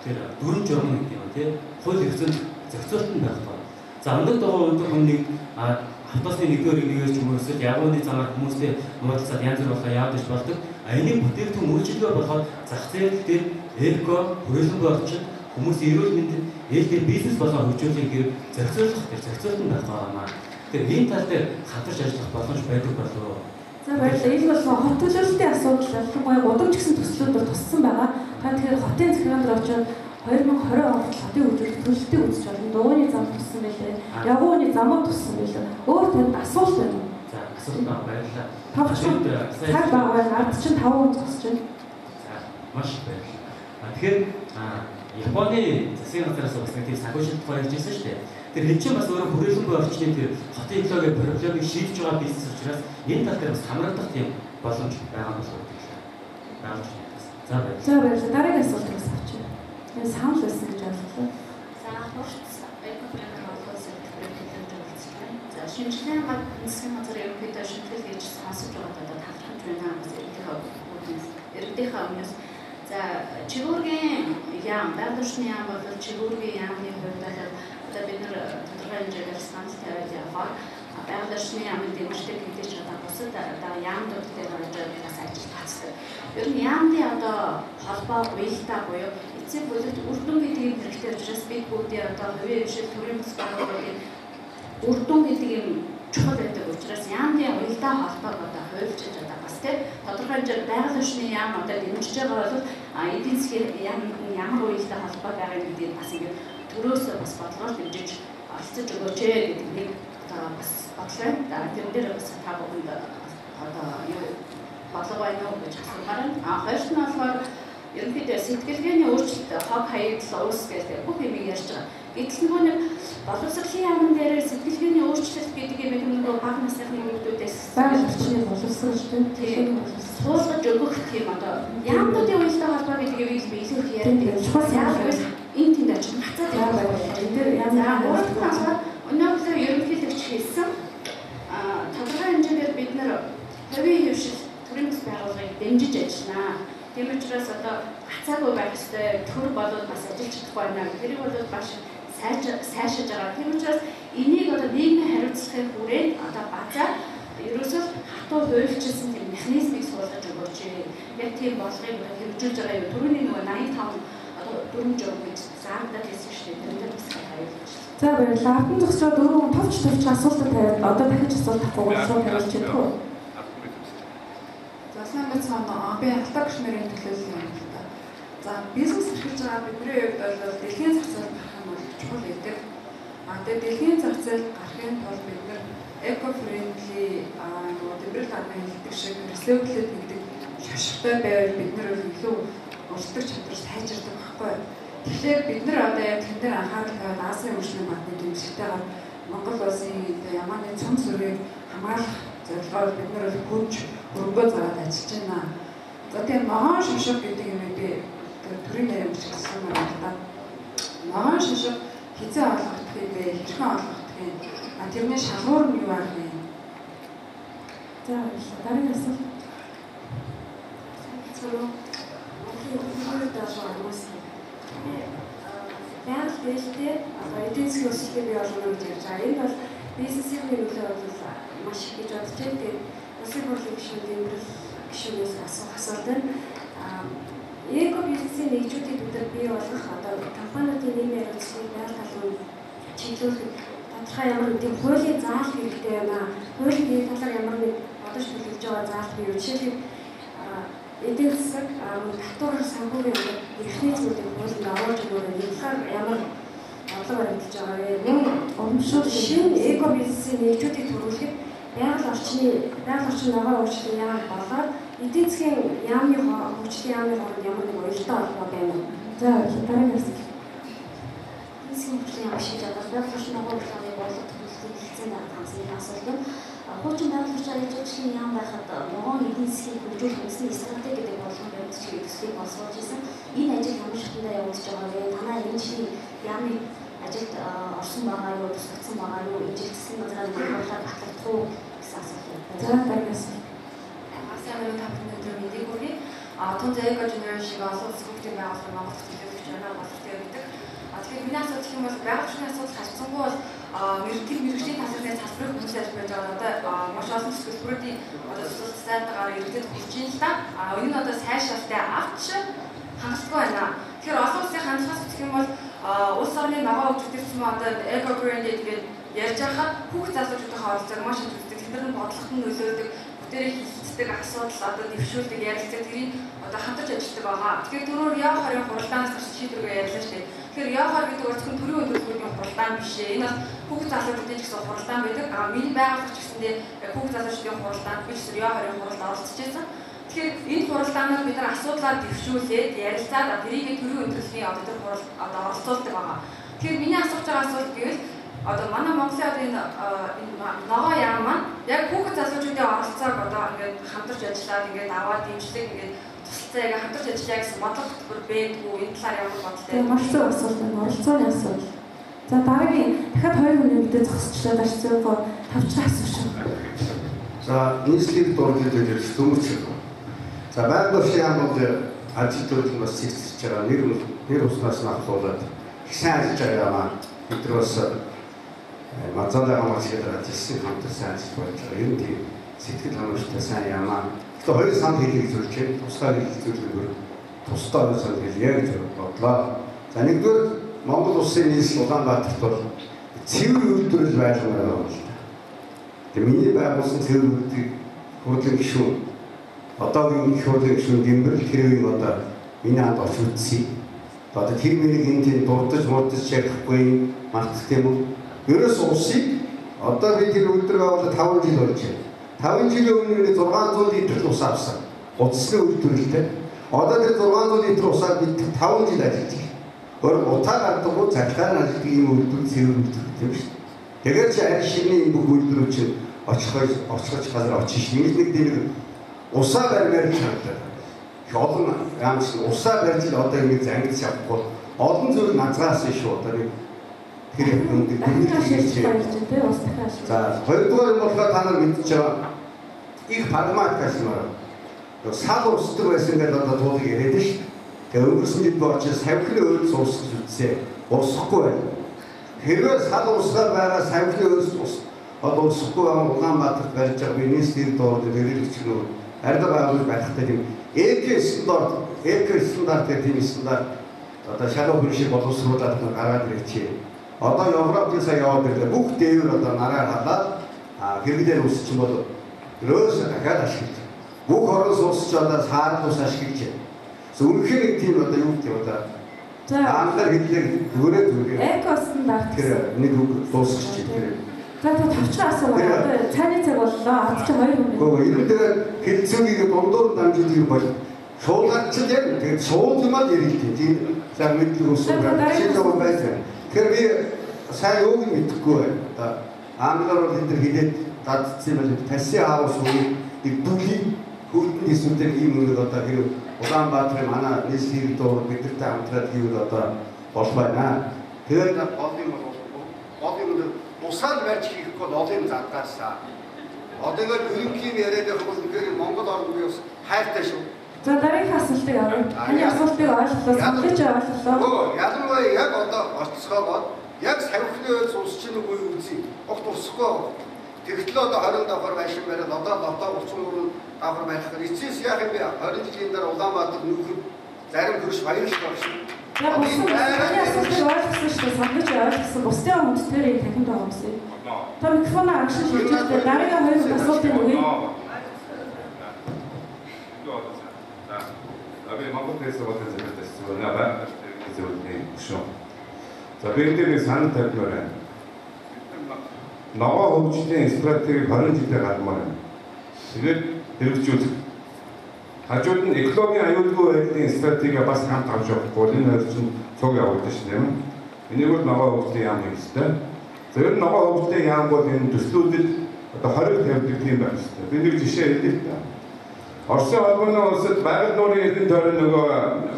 тэр дүрм журам гэдэг юм тийм хууль эрхцэн зохицуулт нь байх ба. За ундаг дугуй ундаг хүнийг автобусны нэгдүгээр нэгээс ч юм уу эсвэл ягууны замаар хүмүүстэй муудалцаад янз бүр болохоо яваад иж болдог. Энийг бүтээгдэхүүн үйлчилгээ болоход зах зээл дээр эко, хүрээлэнгүй орчин хүмүүс эрүүл мэндийн ээлжийн бизнес болгоо хөгжүүлэх хэрэг зохицуулах гэж зохицуулт нь байх байгаа. Тэгэхээр энэ тал дээр хамтарч ажиллах боломж байдаг болов. За баярлалаа. Энэ бол хот төлөвлөлтийн асуудал ялангуяа гудамж гэсэн төслүүд туссан байгаа. Та тэгэхээр хотын захиргаанд очоод 2020 онд хотын хөдөлгөөн төлөвлөлтийг үзэж болно. Дууны зам туссан байлээ. Ягууны замууд туссан байлээ. Өөр танд асуулт байна. За асуулт байна. Баярлалаа. Тавчууд цаг байгаа ард чинь 5 хүн зогсож байна. За маш баярлалаа. Тэгэхээр Японы засгийн газраас бас нэг тийм санхүүжилт тухай ярьж байсан шүү дээ. Тэр хэн чинь бас өөрөө хүрээлэнгүй орчны тэр хотын экологийн проблемыг шийдэж байгаа бизнес учраас энэ тал дээр бас хамрагдах тийм боломж байгаа болов уу гэж байна. За баярлалаа. За баярлалаа. Дараагийн асуулт асууж байна. Энэ санал байсан гэж ойлголоо. За хурц экопремер болохоос төлөвлөлт төлөвлөсөн. За шинжилгээ гад засгийн газар ерөнхийдөө шинжилгээ хийж сонсож байгаа одоо талхамж байна гэсэн иргэдийнхээ өмнөөс за чигүүргийн яам байгаль орчны яам бол чигүүргийн яамны хувьд одоо бид нар тодорхой хэмжээгээр санал тавиад яваа. Байгаль орчны яамын дэмжлэг хийгдэж байгаа бусад одоо яамнууд дээр бас ажил татсан. Ер нь яамны одоо холбоо уялдаа буюу эцэг бүлэгт үр дүн гэдэг юм хэрэгтэй учраас бид бүгдээ одоо хувийн хвшил төрийн бас байгууллагын үр дүн гэдэг юм чухал байдаг учраас яамны уялдаа холбоог одоо хуульчилж одоо бас тийм тодорхой хэмжээнд байгаль орчны яам одоо дэмжиж байгаа бол эдийн засгийн ямар уялдаа холбоо байгаа гэдгийг бас ингэ төрөөсөө бас бодлогоор дэмжиж олцож өгөөч гэдэг нэг одоо бас бодлоо. Тэр дээр бас та бүхэнд одоо юу бодлого байна уу гэж асуумаар байна. Хоёрт нь болохоор ерөнхийдөө сэтгэлгээний өөрчлөлт хог хаягдал уус гэдэг бүх юм ярьж байгаа. Гэтэл нэг боловсролын яамн дээр сэтгэлгээний өөрчлөлт гэдэг юм нэг баг насны хүмүүсээс байгаль орчны боловсрол тийм суулгаж өгөх тийм одоо яамнуудын уялдаа холбоо гэдэг юм би илүү их яриад байгаа. Энэ тэнд ажил хацаад байгаа. Энэ дээр яамны өнөөдөр ерөнхийлөгч хэлсэн тодорхой хэмжээгээр бид нар хувийн хвшил төрийн бас байгууллагыг дэмжиж ажиллана. Тийм учраас одоо хацаагүй байх ёстой төр болоод бас ажиллаж чадахгүй байна. Тэрийг бол бас сайшааж байгаа. Тийм учраас энийг одоо нийгмийн хариуцлагын хүрээнд одоо базаар ерөөсөө хатуу хуульчилсан тийм механизмыг суулгаж өгөөч. Яг тийм бодлогыг хэрэгжүүлж байгаа юм. Түрүүний нөгөө 85 одоо 4 журам гэж заагдаад хэлсэн шүү дээ. Тэр бас хаяалж. За баярлалаа. Ардын зогсроо 4 хүн товч асуултад тавиад одоо дахиж асуулт авахгүй болов тавьж чадахгүй. За сайн байна. Би алтаа гişмэрийн төлөөлөл юм л да. За бизнес эрхэлж байгаа бидний хувьд бол дэлхийн зах зээл гарах нь чухал гэдэг. Тэгээд дэлхийн зах зээл гарахын тулд бид нар эко-френдли тэмрэл даргын хэлдэг шиг recycled гэдэг шашигтай байвал бид нар илүү урсдаг чадвар сайжирдаг байхгүй. Тэгэхээр бид нар одоо яг тэн дээр анхаарал тавиад Азийн хөгжлийн банкны дэмжлэгтэйгээр Монгол улсын ямааны цөм сүргийг хамгаалах зорилгоор бид нар хөрөнгөө зараад ажиллаж байна. За тийм ногоон шошго гэдэг юм би төрийн нэрээр хэлсэн юм байна да. Ногоон шошго хизээ олгох юм бэ? Хэрхэн олгох юм? Тэрний шалгуур нь юу байх вэ? За дараагийн асуулт. Байгаль дэвштэй эдийн засгийн өсөлтийг бий болгоно гэж ярьж байгаа. Энэ бол бизнесийн нөлөө бол маш их гэж бодож байна. Тэгээд улсын хурлын гишүүнээс асуух асуулт байна. Эко бизнесийн нэгжүүдийг бид нар бий болгох одоо компаниудын нэмэр үйлчлэгийг байгаль талын чиглүүлэх тодорхой ямар нэгэн хуулийн заалт хэрэгтэй байна. Хуулийн талаар ямар нэг бодож төлөвлөж байгаа заалт бий. Жишээлбэл эдийн засаг татвар санхүүгийн эрхний зүйлийг хуулинд оруулж өгөөрэй. Ялгаар ямар орлого баримталж байгаа вэ? Мөн урамшуул шинэ эко бизнесийн нэгжүүдийг төрүүлэхэд байгаль орчны ногоо өөрчлөлт яагаад болоод эдийн засгийн яамны хөгжлийн яамны хооронд ямар нэг уялдаа холбоо байна уу? За дараагийн асуулт. Эдийн засгийн хөгжлийн яам шиг одоо байгаль орчны ногоо өөрчлөлтийн бодлого төлөвлөлтийн хэлцээний хамсны асуулт байна. Хуучин байгаль орчин аялжуулалтын яам байхад ногоон эдийн засгийг хөгжүүлэх үндэсний стратеги гэдэг бодлого баримтж төслийг боловсруулж ирсэн. Энэ ажил ямар шатндаа явагдаж байгаа вэ? Танай энэ жилийн яамны ажилд орсон байгаа юу? Тусгацсан байгаа юу? Энэ жил засгийн газраар нэг бодлоор батлагдах уу гэсэн асуулт байна. За дараагаас асуусан өнөөдөр мэдээ хүргэе. Тун эко генерашн олон улс хөгжлийн байгууллага Монгол төлөвлөж байна болох гэдэг. Тэгэхээр миний асуулт гэх юм бол байгаль орчны асуудал харьцангуй бол мэрэгжлийн талбарын салбарыг хөгжүүлж байж байгаа одоо маш олон төлбөрүүдийн одоо цэцлэг сайдгаар иргэдэд хүрч ийн л да. Энэ одоо сайшаалтай авч хангалттай байна. Тэгэхээр олон улсын хандлагаас үзэх юм бол улс орны ногоо хөгжүүлсэн одоо эко грин гэдэг ярьж байхад хүүхд залуучуудын хооронд маш их үздэг. Тэд нар бодлогот нь нөлөөлдөг, бүтээрээ хилцдэг асуудал одоо дэвшүүлдэг, ярилцдаг тэрийг одоо хамтарч ажилладаг байгаа. Тэгэхээр түрүүр яв харийн хуралдаанаас гарч шийдвэргээ ярьлаа шүү дээ. Тэгэхээр яв хар гэдэг бол зөвхөн төрийн өндөртгүүрийн хуралдаан биш ээ. Энэ бол хүүхд залуучуудын ч гэсэн хуралдаан байдаг. Миний байгууллагч гэсэндээ хүүхд залуучуудын хуралдаанд би ч яв харийн хуралд оролцож байсан. Тэгэхээр энэ хуралдаанаар бид нар асуудлаа дэвшүүлээд ярилцаад тэрийг төрийн өндөртгөөний аудитор хурал одоо оролцуулдаг байгаа. Тэгэхээр миний асууж байгаа асуулт гэвэл одоо манай Монголын одоо энэ ногоо яам маань яг хүүхд залуучуудын оролцоог одоо ингээд хамтарч ажиллаад ингээд аваад дэмжлэг ингээд тусалцаа яг хамтарч ажиллая гэсэн бодлого төр бэдгүү энэ талаар ямар бодлоо. Тэгээ маш зөв асуулт байна. Оролцооны асуулт. За дараагийн дахиад 2 хүний мэдээ зогсчлаа дарцсан гоо тавчраа асууж байна. За нийслэлийг дурдж ирж төмөрч. За байгаль орчны яам бол ажилтнууд бас цэгцэж байгаа. Нэр уснаас нь ахлуулаад их сайн ажиллаж байгаа маань бид нар бас мазалаа хамаач гэдэг ажил хамтар сайн ажиллаж байгаа. Ер нь тийм сэтгэл хангалттай сайн яамаа. Тэгэхээр хоёр санд хэлийг зөвлөж, тусгаар хэлийг зөвлөхөөр тусдаа санд хэлье гэж бодлоо. За нэгдүгээр Монгол улсын нийслэл Улаанбаатарт бол цэвэр үйлдвэрлэл байлгамаар байгаа юм л да. Тэгээ миний байгуулсан цэвэр үйлдвэрлэл хурлын гишүүн одоогийн их хурлын гишүүн Гэмбэрл Тэрвийн одоо миний ханд очиж үзье. Одоо тэр миний энэ дурдж муудж ярихгүй мартах юм уу? Ерөөс улсыг одоо би тэр үйлдвэр байгуулалт 5 жил болж байна. 5 жилийн өмнө 600 литр ус авсан. Утасны үйлдвэрлэлтэй. Одоо тэр 600 литр усаар бид 5 жил ажиллаж байна. Өөр утаа гадаггүй цахилгаан ажилладаг ийм үйлдвэр цэвэр үйлдвэр юм шүү. Тэгэхээр чи арай шинийн бүх үйлдвэрүүд чинь очихж газар очиж шинэ нэг тийм усаа барьмаар чанартай. Их олон ямарч усаа барьж л одоо ингэ зангидж явахгүй. Олон зүйл назгаас шүү одоо нэг тэр үнэхээр за хоёрдугаар нь болохоор та нар мэдчихэж байгаа их прагматик ашиглаа. Сал усдаг байсан гэдэг одоо туулыг яриад шүү. Тэгээ өнгөрсөн жил боочоо савхны өөр суусч үзсэн. Усахгүй байна. Хэрвээ сал усгаар байгаа савхны өөр ус одоо усахгүй байгаа Улаанбаатарт барьж байгаа бизнес дээр доор дээрэлж гэнэ. Ард байгуулж байхтай тийм эко стандарт гэх тийм стандарт одоо шалгуу хүн шиг боловсруулаад гаргаад ирчихээ. Одоо Европын сая яваад ирлээ. Бүх дээвэр одоо нараар халаад хэрэглээр үсч юм бол ерөөсөө дахиад ашиглаж. Бүх орон суугч одоо саард ус ашиглаж. Үнэхээр нэг тийм одоо юу гэдэг одоо ангаар хэллэг зүгээр. Эко стандарт. Тэр нэг үг дуусчих чинь. За тавчраа асуугаа. Одоо цааны цаг боллоо. Ад чи 2 хүн. Гөө энэ дээр хэлцүүгийг дундуур дамжуулж юм бол шуулгач яг тэгээд шууд юм аа ярилээ. Тийм сайн мэдлэг өсөв. Тэгэхээр би сайн юуг нь мэдэхгүй байна. Одоо ангаар бол энэ төр хилээд дадсан байл пасси хаус үе дүүли хүүдэн нийслүүдийг ийм үйл одоо хэрэг Улаанбаатарын манай нийслэлийн дуур бидэртэй хамтраад хийвэл одоо болох байна. Тэгээд гол юм тусаад байж хийхгүй бол олон задгаасаа. Одоо ингээд ерөнхийд яриад явах бол тэгэхээр Монгол орн би бас хайртай шүү. За дараагийн асуултыг авъя. Таны асуултыг ойлголоо, саналж ойлголоо. Ялангуяа яг одоо орцгоогоод яг савхны ойл сус чинь үгүй үзье. Огт усахгүй. Тэгтэл одоо 20 давхар байшин бариад одоо 33 давхар байхаар эцэс яах юм бэ? 20 жилийн дараа Улаанбаатар нөхөд зарим хөрш баярлах байх шүү. Яг таны асуултыг ойлгосон шүү дээ. Саналж ойлгосон. Бусдын хүндэтгээрийг дахин доогомсъё. Та микрофоноо агшиж хэлжээ. Дараагийн хоёр асуултыг өгье. Abi Монголээс болоод зэрэгтэйсэн байна. Зөвхөн шүү. За бидний санал тавьмаар байна. Ногоо хөгжлийн стратеги 20 жилээр гадмаар байна. Тэгээд хэрэгжүүлэх. Хажууд нь экологийн аюулгүй байдлын стратеги бас хамт авч явахгүй. Энэ хоёр чинь цуг явуулдаг шүү дээ. Энийг бол ногоо хөгжлийн яам гэж байна. Тэр ногоо хөгжлийн яам бол энэ төслүүдэд одоо 20 тавьдаг юм байна шүү дээ. Би нэг жишээ хэлье та. Оросын холбооны улсад байгаль нуурын эрдэнэ тойрон нөгөө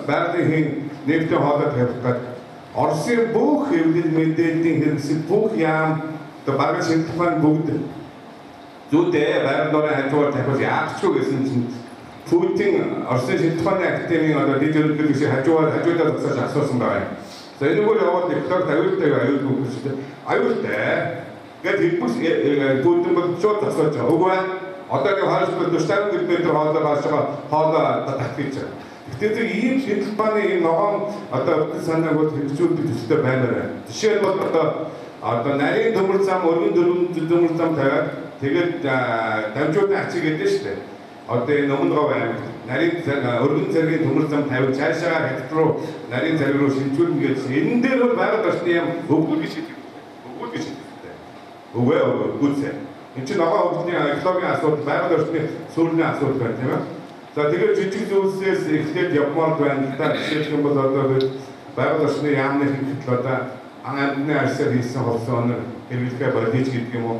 байгалийн нефтийн хоолой тавих гэдэг Оросын бүх хэвлэл мэдээллийн хэрэгсэл бүх яам одоо багц шилжүүлэх бүгд зүйдээ байгаль нуурын хажуугаар тавих яах ч гэсэн чинь Путин Оросын шилжүүлэх академийн одоо дэд зөвлөлтөд хажуудаа зогсож асуусан байна. За энэ үгээр яваад эколог аюултай аюулгүй гэж шүү дээ. Аюултай гэдэг хэлбэл Путин бол шууд зогсож байгаа. Үгүй ээ. Одоо нэг 250 км хоолой гарч байгаа хоолой татчих гэж байна. Тэгэхээр ийм шийдэл бааны ийм ногоон одоо санааг бол хэрэгжүүлэх төстэй байна. Жишээ нь бол одоо нарийн төмөр зам, өргөн төмөр зам тавиад тэгээд дамжуулны ачиг гэдэг шүү дээ. Одоо энэ өмнөгов аймагт нарийн өргөн зэргийн төмөр зам тавиад цаашаа хятад руу нарийн зэрэг рүү шилжүүлнэ гэж энэ дээр бол байгаль орчны юм өгүүлж шийдэх. Өгүүлж шийдэх. Үгүй. Энд чинь ногоо хөгжлийн экологийн асуудал, байгаль орчны сүрний асуудал байна тийм ээ. За тэгээд жижиг зүйлсээс эхлээд явмаар байна. Жишээлх юм бол одоо байгаль орчны яамны хэрэгтэл одоо амны арьсаар хийсэн холсон хэрэглэхээ бодож гэдэг юм уу.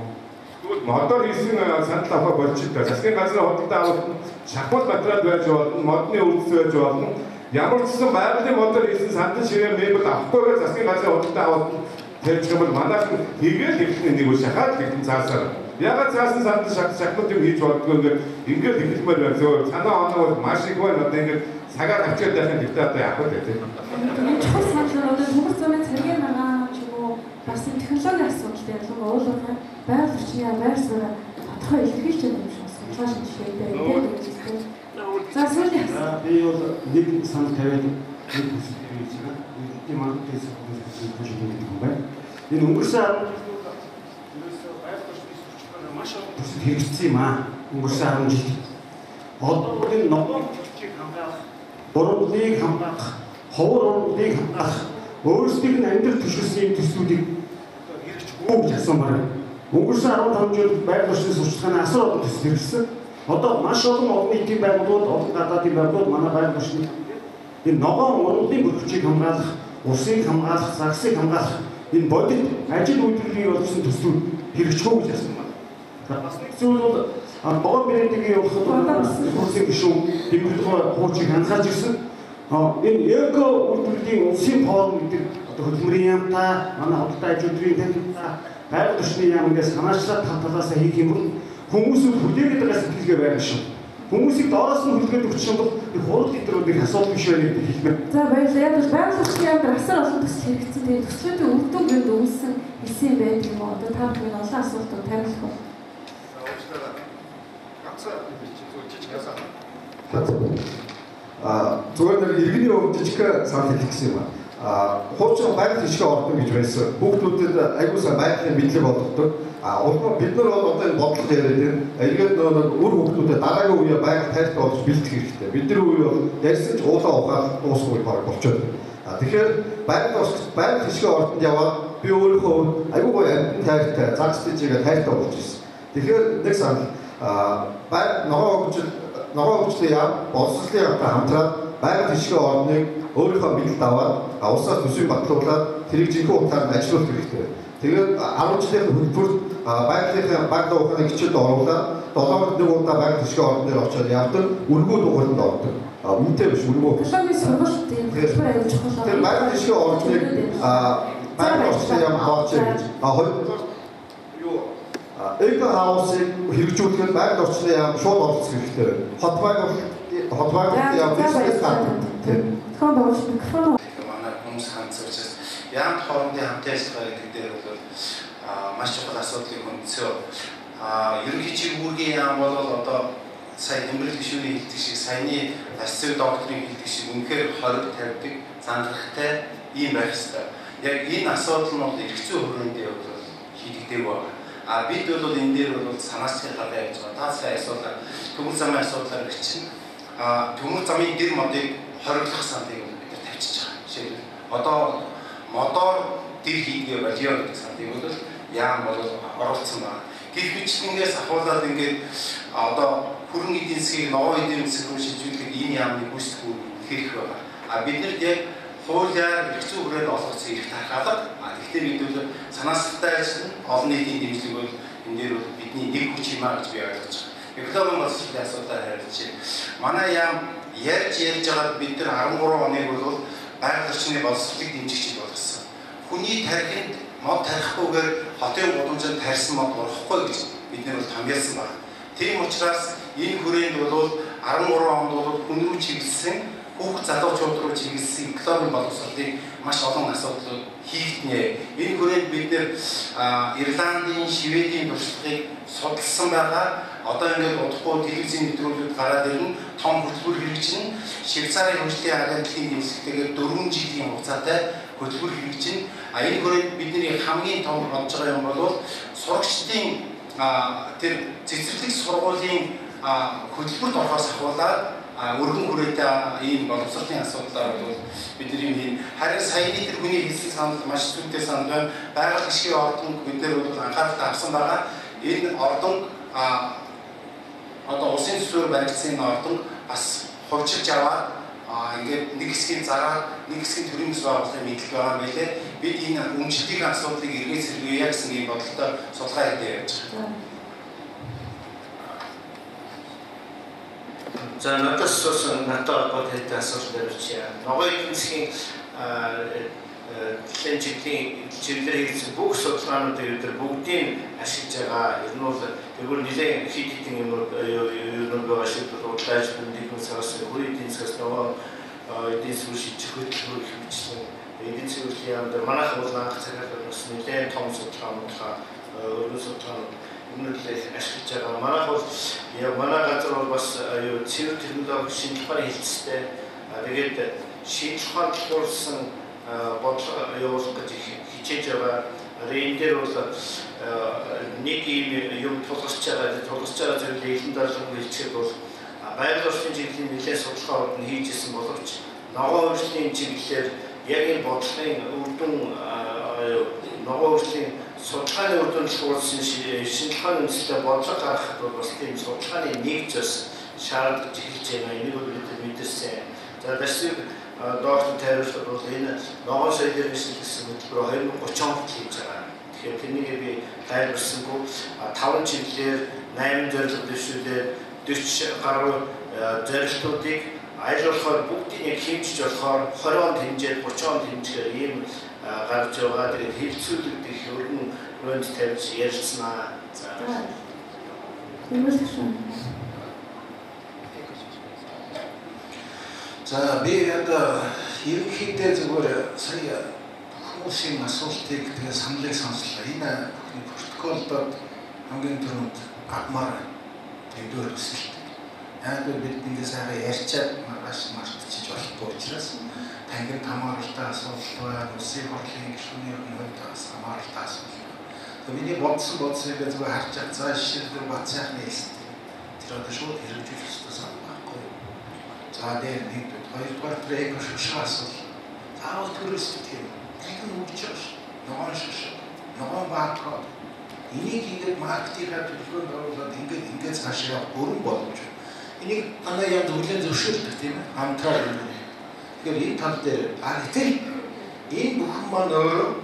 Тэгвэл модоор хийсэн санал авах болчихтой. Засгийн газрын худалдаа авалт нь шахмал материал байж болно, модны үйлдэл байж болно. Ямар ч гэсэн байгалийн модоор хийсэн сандан ширээ мебель авахгүйгээр засгийн газрын худалдаа авалт тавьчих юм бол манайх хийгээл ихний нэг шахаад ихний цаасаар ягаад цаасан санд шахмат юм хийж болдгоо ингээд эхлэмээр байна. Зөв санаа оноо бол маш их байна. Одоо ингээд цагаар авчирд байхын дэвтэ одоо яах вэ тийм. Энэ чухал санал одоо төмөр замын цэргийн маргаан ч юм уу бас энэ технологийн асуудал ялангуяа уулын байгаль орчны байр суурь тодорхой илэрхийлж байгаа юм шиг судалгаа шинжилгээтэй байдаг. За сүүлийн би бол нэг санал тавиад нэг хүсэж байна. Энэ мангаас хүсэж байна. Энэ өнгөрсөн маш их хэрэгжсэн юм аа. Өнгөрсөн 10 жил. Одоо энэ ногоон хөгжийг хамгаалах, буруутыг хамгаалах, ховор урмыг хамгаалах, өөрсдийнх нь амьдрал төшөлсөн төслүүдийг хэрэгжихгүй гэж асуумаар байна. Өнгөрсөн 15 жил байгаль орчны сурчлагын асар олон төсөл хэрэгжсэн. Одоо маш олон нийтийн байгууллагууд, олон гадаадын байгууллагууд манай байгаль орчны энэ ногоон урмын бүрхчийг хамгаалах, усыг хамгаалах, загсыг хамгаалах энэ бодит ажил үйлдвэрлэлийг олгосон төслүүд хэрэгжихгүй гэж асуумаар. Бас нэг зүйл бол богоно брендингийн явуулахад хөрсөн гишүүн тэмдэглэл хуучийг анзаарч ирсэн. Энэ эко үйлдвэрлэлийн улсын форум гэдэг одоо хөдөлмөрийн яамтай, манай худалдаа ажилтны танхимтай, байгаль орчны яамнаас санаачлаад талаас хийх юм бол хүмүүсүүд хүлээгээд байгаа сэтгэлгээ байгаа шүү. Хүмүүсийг доороос нь хүлгээд өгчих юм бол их хурал литрүүдийн асуудал биш байх гэдэг хэлмээр. За баярлалаа. Яг л байгаль орчны яамд асар олон төсөл хэрэгцсэн. Тэгээд төслүүдийн үр дүнд өгсөн хэлсэн юм байдаг юм уу? Одоо та бүхэн олон асуултууд тавилах бол зүгээр нэг иргэний хувьд жижиг санал хэлэх гэсэн юм аа. Хуучин байгаль хишгээ ордон гэж байсан. Хүүхдүүдэд аягүй сайн байгалийн мэдлэг олгодог. Улам бид нар бол одоо энэ бодлого яриад байна. Эргээд нэг үр хүүхдүүдэд дараагийн үеэ байгаль тайлбар болж бэлдэх хэрэгтэй. Бидний үе бол ярьсан ч уулаа ухаал дуусгүй баг болчиход байна. Тэгэхээр байгаль хишгээ ордонд яваад би өөрийнхөө аягүй гоё амьтан тайлбартай загс тийжгээ тайлбар болж ирсэн. Тэгэхээр нэг санал ногоо хөгжлийн яам, боловсролын яамтай хамтраад байгаль хишгээ ордныг өөрийнхөө мэдэлд аваад усаас төсвийг батлуулаад тэрийг жинхэнэ утгаар нь ажилуулах хэрэгтэй. Тэгээд 10 жилийн хөтөлбөр байгалийн баг дууханы хичээлд оруулаад 7 удаа байгалийн төсвийн орон дээр очиод явдаг, үлгүү дугаард ордог. Үнэтэй биш үлгүү. Дипломын сургалт тийм хөтөлбөр аяж чухал. Тэр байгалийн төсвийн орчныг байгалийн орчны яам хооч эко хаусыг хэрэгжүүлэх нь байгаль орчны яам шууд оролцох хэрэгтэй байна. Хот байгаль яам бизнес гардаг. Тохиом байгуулж микрофон манай хүмүүс хамтсарч яам хоорондын хамтын ажиллагаа гэдэг дээр бол маш чухал асуудлыг хөндсөө. Ерөнхий чиглэлийн яам бол одоо сая Тэмбэрэл гишүүний хэлдэг шиг саяны асцэг докторийн хэлдэг шиг үнэхээр хориг тавьдаг, занхахтай ийм байх хэрэгтэй. Яг энэ асуудал нь бол эргэцүү хүрээндээ бол хийгдэг байна. Бид бол энэ дээр бол санаачны гадаа явж байгаа. Та сая асуудал төмөр замын асуудлаар гिचэн төмөр замын гэр модыг хориглох сандыг бид тавьчихж байгаа. Жишээлбэл одоо мотор дэр хийгээ болио гэдэг сандыг бол яам бол оролцсон байна. Гэх мэтлэнгээс ахуулаад ингээд одоо хөрөнгө эдийн засгийг ногоон эдийн засаг руу шилжүүлэх энэ яамны гүйцэтгэх хэрэг байгаа. Биднэрт яг хуулиар эргэцүү хүрээнд олгоцсон эрх тархалга. Гэхдээ бид бол санаастай ажиллана. Олон нийтийн дэмжлэг бол энэ дээр бол бидний нэг хүч юм аа гэж би ойлгож байна. Экологийн боловсролын асуудлаар харилцаж байна. Манай яам ярьж байгаад бид нар 13 оныг бол байгаль орчны боловсролыг дэмжигч болгосон. Хүний тархинд мод тарихгүйгээр хотын гудамжинд тарьсан мод орохгүй гэж бид нар бол хамгаалсан байна. Тийм учраас энэ хүрээнд бол 13 онд бол хүн рүү чиглэсэн хүүхд залуучууд руу чиглэсэн экологийн боловсролын маш олон асуудал хийгднэ. Энэ хүрээнд бид нэр Ирландын, Шведийн туршлагыг судалсан байгаа. Одоо ингээд удахгүй телевизийн нэвтрүүлгүүд гараад ирнэ. Том хөтөлбөр хэрэгжин Швейцарын хөгжлийн агентлагийн нэмсэлтэйгээр 4 жилийн хугацаатай хөтөлбөр хэрэгжин. Энэ хүрээнд бидний хамгийн том бодож байгаа юм бол сурагчдын тэр цэцэрлэг сургуулийн хөтөлбөрт орохоос ахуулаад өргөн хүрээтэй ийм боловсролын асуудлаар бол бидний харин саяны тэр хүний хэлсэн санал маш зүйтэй санал байна. Байгаль гишгийн ордонд бид нэр бол анхаарал авсан байгаа. Энэ ордон одоо улсын төсвөөр баригдсан ордон бас хувьчилж аваад ингээд нэг хэсгийг зараад нэг хэсгийн төрийн төсөв байгуулахын мэдлэг байгаа юм байлээ. Бид энэ өмчлөлийн асуудлыг эргээс сэргийе гэсэн ийм бодлолтой судалгаа хийдэг явж байгаа. За надаас суусан надад бод хэдэн асуудал барьчихъя. Ногоон эдийн засгийн чиглэлээр хийсэн бүх судалгаануудыг бид бүгдийг ашиглаж байгаа. Ер нь бол тэгвэл нэлээд хэд хэдэн юм байгаа шиг бодлооч бүндийн саас хүрээ эдийн засгаас ногоон эдийн засгийн шийдэх хөтөлбөр хэмжсэн. Эдийн засгийн яамд манайх бол анх цагаар бас нэлээд том судалгаануудаа өргөн судалгаанууд үнэхээр ашиглаж байгаа. Манайх бол манай газар бол бас цэвэр технологи шинжлэх ухааны хэлцтэй. Тэгээд шинжлэх ухаанд тулгуурсан бодлого явуулах гэж хичээж байгаа. Энэ дээр бол нэг юм тулгарч байгаа зүйлийг элен даргалан хэлцгээд бол байгаль орчны чиглэлийн нэлээд судалгаанууд нь хийж исэн боловч ногоон урьдчилан чиглэлээр яг энэ бодлогын үр дүн ногоон урьдчилан судалгааны үр дүнд тулгуурсан шинжлэх ухааны үндэслэлтэй бодлого гаргахад бол бас тийм судалгааны нэгж бас шаардж эхэлж байна. Энийг бол бид мэдэрсэн. За дэсвэр доктор тайлбарлахад бол энэ ногоон соёлын хэсэгсэн хөтөлбөр 2030 онд хийж байгаа. Тэгэхээр тэрнийг би тайлбарсангүй 5 чиглэлээр 8 зорилго дэвшүүлээд 40 гаруй зорилтуудыг аялуулахаар бүгдийг яг хэмжиж болохоор 20 онд хэмжээд 30 онд хэмжээр ийм гарч байгаа. Тэгээд хилцүүлэг их өргөн өрөөнд тавьж ярилцсанаа. За. За би одоо ерөнхийдөө зүгээр сая хүмүүсийн асуултыг тэгээ саналыг сонслоо. Энэ протоколдод хамгийн түрүүнд авмаар нэгдүгээр өсөлт. Яг бид ингээ сайхан ярьчаад маргааш мартчих болохгүй учраас тангид хамааралтай асуудал байна. Улсын хурлын гишүүний хувьд бас хамааралтай асуудал байна. Тэгээд миний бодсоныг зүгээр харж байгаа. За жишээлбэл бат сайхны эсэлт. Тэр одоо шууд хэрэгжүүлэх ёстой санал байхгүй. За дээр нэг хоёрдугаар трейк шушгаа асуудал. Заавал төрөөс тийм. Тэгэн үгчээс ногоон шушгаа. Ногоон баакод. Энийг ингээд маркетингээр төлөвлөрөнд оруулаад ингээд цаашаа бүрэн боломж. Энийг манай яд хүлэн зөвшөөрдөг тийм ээ. Хамтраа. Тэгэхээр энэ тал дээр гэтэл энэ бүхэн маань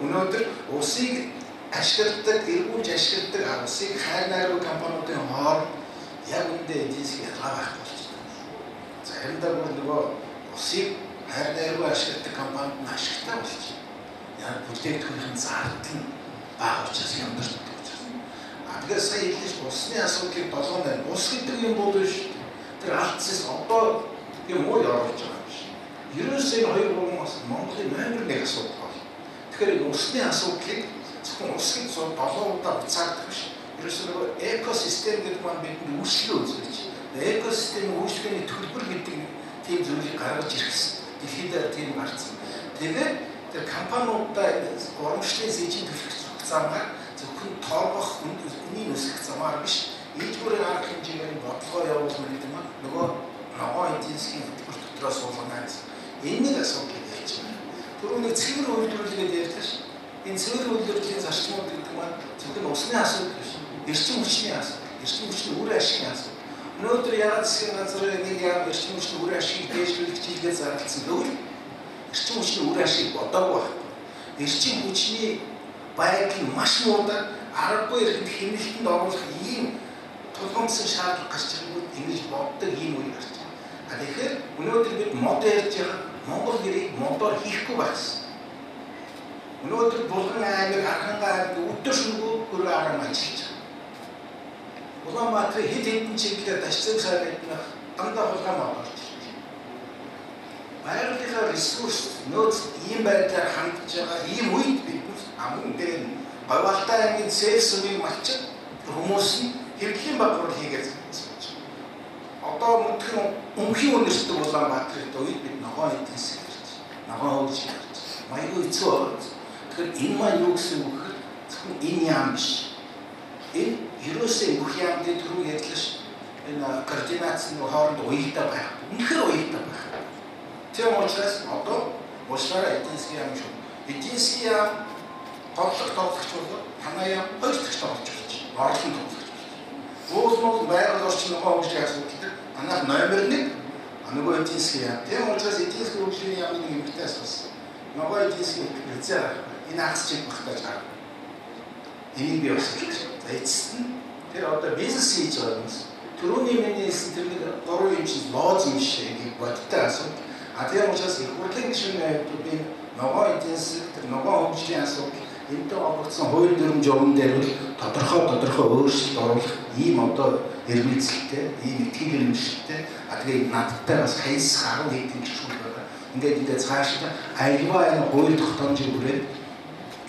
өнөөдөр усыг ашигладаг, эргүүлж ашигладаг улсыг хайр найргүй компаниудын хооронд яг үндэ эдийн засгийн ялгаа байхгүй болчихсон. Заримдаа бүр нөгөө улсыг хайр найргүй ашигладаг компанид нь ашигтай болчихсон. Яг бүтээгдэхүүнийхэн зардал нь бага учраас ямарч тэгэхээр сая хэлж улсны асуудлыг долгоонд ус гэдэг юм бол биш. Тэр алдсаас одоо юм уу явуулж байгаа юм шиг. Ерөөсөө энэ хоёр гурван Монголын номер 1 асуудал бол. Тэгэхээр усны асуудлыг зөвхөн ус гэж 7 удаа буцаадаг биш. Ерөөсөө нөгөө экосистем гэдэг маань бидний үйлчлэл үзүүлж. Экосистемийн үйлчлэлийн төлбөр гэдэг тийм зүйлийг гаргаж ирсэн. Дэлхийд тийм гарцсан. Тэгээд тэр компаниудаа урамшлын сэжийн төлөвлөх замаар зөвхөн тоогох үнийг өсгөх замаар биш. Ийдгүүрийн арга хэмжээгээр бодлогоо явуулах гэдэг нь нөгөө эдийн засгийн хөтөлбөр дотроос суулгана гэсэн. Энэ нэг асуудал байж байна. Түрүүний цэвэр үйлдвэрлэлгээд ярьдаг ш. Энэ цэвэр үйлдвэрлэлийн зарчмууд гэдэг нь зөвхөн усны асуудал биш. Эрчим хүчний асуудал. Эрчим хүчний үр ашигын асуудал. Өнөөдөр ягаад засгийн газрын нэг яам эрчим хүчний үр ашигыг дээшлүүлэх чиглэлээр зарласан гэвэл эрчим хүчний үр ашиг бодоогүй байна. Эрчим хүчний байдал маш муудаг, аргагүй ирэхэд хэмнэлтэнд оруулах ийм тулгамдсан шаардлага гарч ирэх ингэж боддог ийм үе гарч байна. Тэгэхээр өнөөдөр бид мод ярьж байгаа Монгол гэрийг модоор хийхгүй байсан. Өнөөдөр Булган аймаг, Архангай аймаг өдөр шөнөгүй хөрөө арга ажиллаж байгаа. Улаанбаатарын хэд хэдэн чиглэлээр ташцэг сайд дандаа хулгай мод орж ирж байна. Баярлалаа ресурс нөөц ийм байдлаар хандж байгаа ийм үед бид амун дээр Говьалтай аймгийн Сэлсүмийн малчид хүмүүс нь хэвлэлийн багвар хийгээд байна. Одоо мөнхөн өмхийн үнэрсдэг Улаанбаатарт үед бид ногоон эдийн засаг ярьж, ногоон хөгжиж ярьж, маягүй хэцүү байна. Тэгэхээр энэ маань юу гэсэн үг вэ? Зөвхөн энэ яам биш. Энэ ерөөсөө бүх яамны түрүү ярьлаа ш. Энэ координацийн хооронд уялдаа байх. Үнэхээр уялдаа байх. Тийм учраас одоо уулзаараа эдийн засгийн яам шүү. Эдийн засгийн яам тоглогч бол танаа яам хоёр дахь тоглож байна. Орлон тоглож байна. Уул байгаль орчин ногоон хөгжлийн асуудал танаа номер 1 нөгөө эдийн засгийн яам. Тийм учраас эдийн засгийн хөгжлийн яамны нэг эмгтэй асуусан. Ногоон эдийн засгийн хэрэгцээ энэ агс чиг багтааж байгаа. Энийг би бас хэлж байна. За эцэст нь тэр одоо бизнес хийж байгаа хүмүүс түрүүний миний хэлсэн тэр нэг 3 юм чинь лооз юм шиг нэг бодтой асуудал. Тийм учраас их хурлын гишүүний айдуудын ногоон эдийн засаг тэр ногоон хөгжлийн асуудал энэтэй холбогдсон хууль дүрм журам дээр тодорхой өөрчлөлт оруулах ийм одоо эрмэлзэлтэй, ийм итгэл хэрэмжтэй тэгээ надтай бас хайсах 10 хэдэн гишүүн байгаа. Ингээд цаашдаа альва энэ хууль тогтоомжийг хүрээд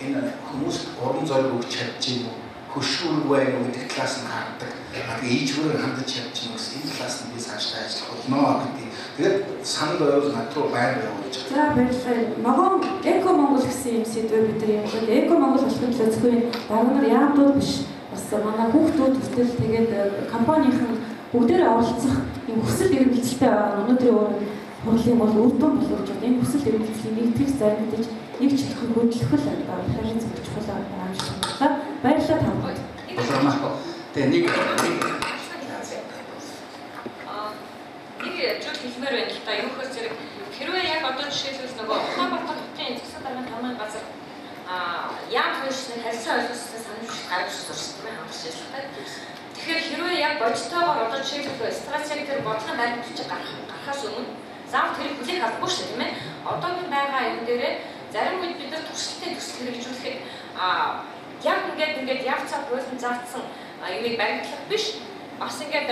энэ хүмүүс уран зориг өгч чадчих юм уу? Хөшүүргүй байх гэдэг талаас нь хардаг. Тэгээ ийжвэр хандаж чадчих юм уу? Энэ талаас нь би цаашдаа ажиллах болно гэдэг. Тэгээд санал байвал над руу байр явуулж байгаа. За баярлалаа. Ногоон Эко Монгол гэсэн юм сэдвээр бид нар ярьдаг. Эко Монгол болохын төлөө зөвхөн дараа нар яамдууд биш. Бас манай хүүхдүүд хүртэл тэгээд компанийн бүгдээрээ оролцох юм хүсэл эрмэлзэлтэй байгаа. Өнөөдрийн хурлын бол үр дүн боловч энэ хүсэл эрмэлзлийн нэгтгэх заримтаж нэг чиххэн хөдөлгөх л харин зөв чухал байгаа юм шиг байна. Баярлалаа танд. Тэгээ нэг жил хэлмээр байна л да. Юухээс зэрэг хэрвээ яг одоо жишээлбэл нөгөө Улаанбаатар хотын засаг даргын тамгын газар яам хөрсний харилцан ойлгосноо санаж гаргаж сурсан юм хамсчихлаа. Тэгэхээр хэрвээ яг бодтойгоор одоо жишээлбэл стратеги төр бодлогын баримтыг гаргахаас өмнө заавал тэрийг хүлээх албагүй шүү дээ, тийм ээ. Одоогийн байгаа юм дээрээ зарим үед бид нар туршилтын төсөл хэрэгжүүлэхэд яг ингээд явцаа хуулийн заасан юмыг баримтлах биш. Бас ингээд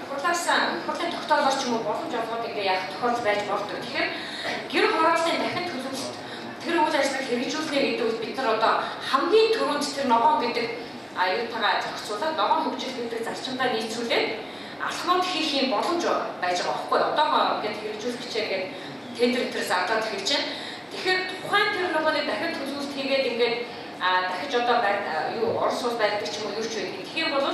хурлын тогтоолоор ч юм уу боломж олгоод ингээд яг тохиолдол байж болдог. Тэгэхээр гэр хорооллын дахин төлөвлөлт тэр үйл ажиллагааг хэрэгжүүлнэ гэдэг нь бид нар одоо хамгийн түрүүнд тэр ногоон гэдэг аюутайгаа зохицуулаад ногоон хөгжил гэдэг зарчимдаа нийцүүлээд алхмууд хийх юм боломж байж байгаа байхгүй. Одоогоо ингээд хэрэгжүүлэх хичээгээд тендер тэр зардаад хэрэгж байна. Тэгэхээр тухайн тэр ногооны дахин төлөвлөлт хийгээд ингээд дахиж одоо Орос улс байдаг ч юм уу юу ч вэ гэх юм бол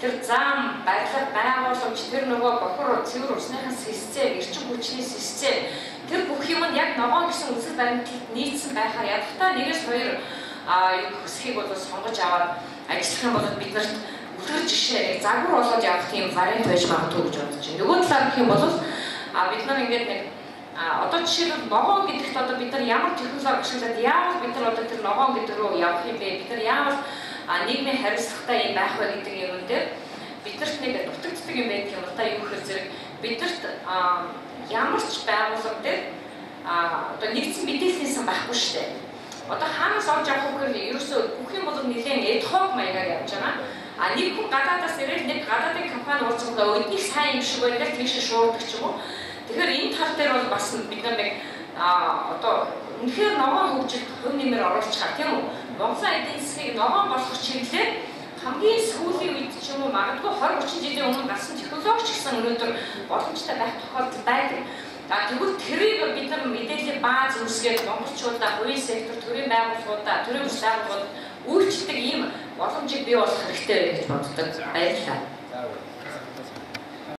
тэр зам, барилга, байгууламж, тэр нөгөө бохор цэвэр усныхаа систем, эрчим хүчний систем тэр бүх юм нь яг ногоон гэсэн үсэг баримтлалд нийцсэн байхаар ядахтаа нэгээс хоёр хөсхийг бол сонгож аваад ажиллах юм бол бид нарт үлгэр жишээ загвар болоод явах тийм вариант байж магадгүй гэж бодож байна. Нөгөө талаар гэх юм бол бид нар ингээд нэг Одоо жишээлбэл ногоон гэдэгт одоо бид нар ямар технологи ашиглаад яавал бид нар одоо тэр ногоон гэдэг рүү явах юм бэ? Бид нар яавал нийгмийн хариуцлагатай юм байх вэ гэдэг юм дээр бидэрт нэг дутагддаг юм байдаг юм да. Юу гэхээр зэрэг бидэрт ямар ч байгууллага дээр одоо нэгдсэн мэдээлэлсэн байхгүй шүү дээ. Одоо хаанаас олж авах вэ гэхээр ерөөсөө бүх юм бол нэлээд эд хог маягаар явж байгаа. Нэг хүн гадаадаас ирээд нэг гадаадын компани уулзсандаа өднийг сайн юм шиг байлаа тийш шуурдаг ч юм уу. Тэгэхээр энэ тал дээр бол бас бид нар нэг одоо үнэхээр ногоон хөгжилд хөв нэмэр оруулчихаа тийм үү? Монголын эдийн засгийг ногоон болгох чиглэлээр хамгийн сүүлийн үед ч юм уу магадгүй 20-30 жилийн өмнө гарсан технологич гэсэн өнөөдөр боломжтой байх тохиолдол байдаг. Тэгвэл тэрийг бид нар мэдээллийн бааз үүсгээд монголчуудаа, хувийн сектор, төрийн байгууллагуудаа, төрийн бүс байгууллагууд үйлчлдэг ийм боломжийг бий болгох хэрэгтэй гэж боддог. Баярлалаа.